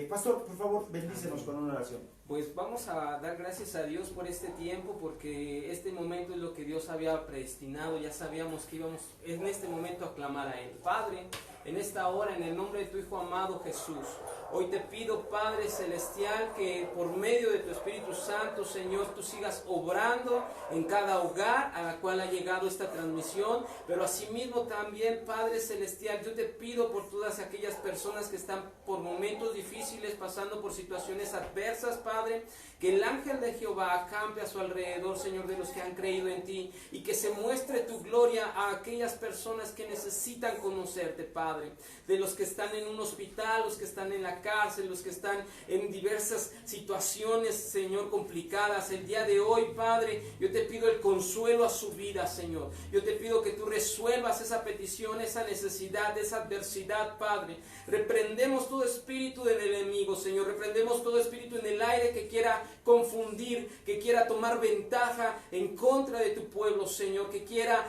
Pastor, por favor, bendícenos con una oración. Pues vamos a dar gracias a Dios por este tiempo, porque este momento es lo que Dios había predestinado. Ya sabíamos que íbamos en este momento a clamar a Él. Padre, en esta hora, en el nombre de tu Hijo amado Jesús. Hoy te pido, Padre Celestial, que por medio de tu Espíritu Santo, Señor, tú sigas obrando en cada hogar a la cual ha llegado esta transmisión, pero asimismo también, Padre Celestial, yo te pido por todas aquellas personas que están por momentos difíciles, pasando por situaciones adversas, Padre, que el ángel de Jehová acampe a su alrededor, Señor, de los que han creído en ti, y que se muestre tu gloria a aquellas personas que necesitan conocerte, Padre, de los que están en un hospital, los que están en la cárcel, los que están en diversas situaciones, Señor, complicadas. El día de hoy, Padre, yo te pido el consuelo a su vida, Señor. Yo te pido que tú resuelvas esa petición, esa necesidad, esa adversidad, Padre. Reprendemos todo espíritu del enemigo, Señor. Reprendemos todo espíritu en el aire que quiera confundir, que quiera tomar ventaja en contra de tu pueblo, Señor, que quiera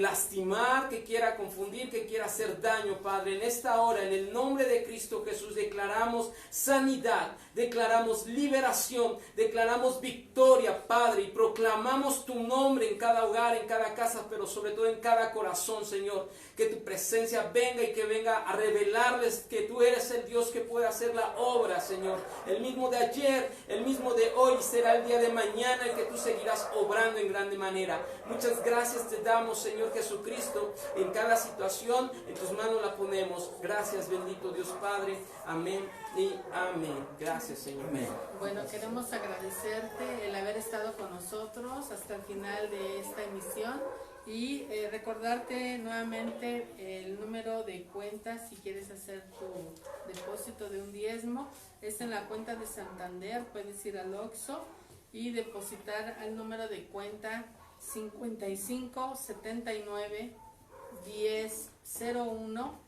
lastimar, que quiera confundir, que quiera hacer daño, Padre. En esta hora, en el nombre de Cristo Jesús, declaramos sanidad, declaramos liberación, declaramos victoria, Padre, y proclamamos tu nombre en cada hogar, en cada casa, pero sobre todo en cada corazón, Señor. Que tu presencia venga y que venga a revelarles que tú eres el Dios que puede hacer la obra, Señor. El mismo de ayer, el mismo de hoy será el día de mañana, y que tú seguirás obrando en grande manera. Muchas gracias te damos, Señor Jesucristo. En cada situación, en tus manos la ponemos. Gracias, bendito Dios Padre. Amén y amén. Gracias, Señor. Amén. Bueno, queremos agradecerte el haber estado con nosotros hasta el final de esta emisión y recordarte nuevamente el número de cuenta si quieres hacer tu depósito de un diezmo. Es en la cuenta de Santander, puedes ir al Oxxo y depositar al número de cuenta 55 79 10 01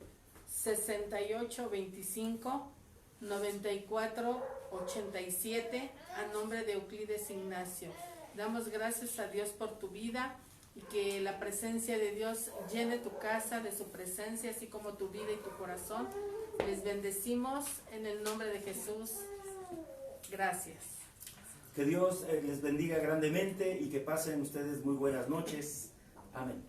68 25 94 87 a nombre de Euclides Ignacio. Damos gracias a Dios por tu vida y que la presencia de Dios llene tu casa de su presencia, así como tu vida y tu corazón. Les bendecimos en el nombre de Jesús. Gracias. Que Dios les bendiga grandemente y que pasen ustedes muy buenas noches. Amén.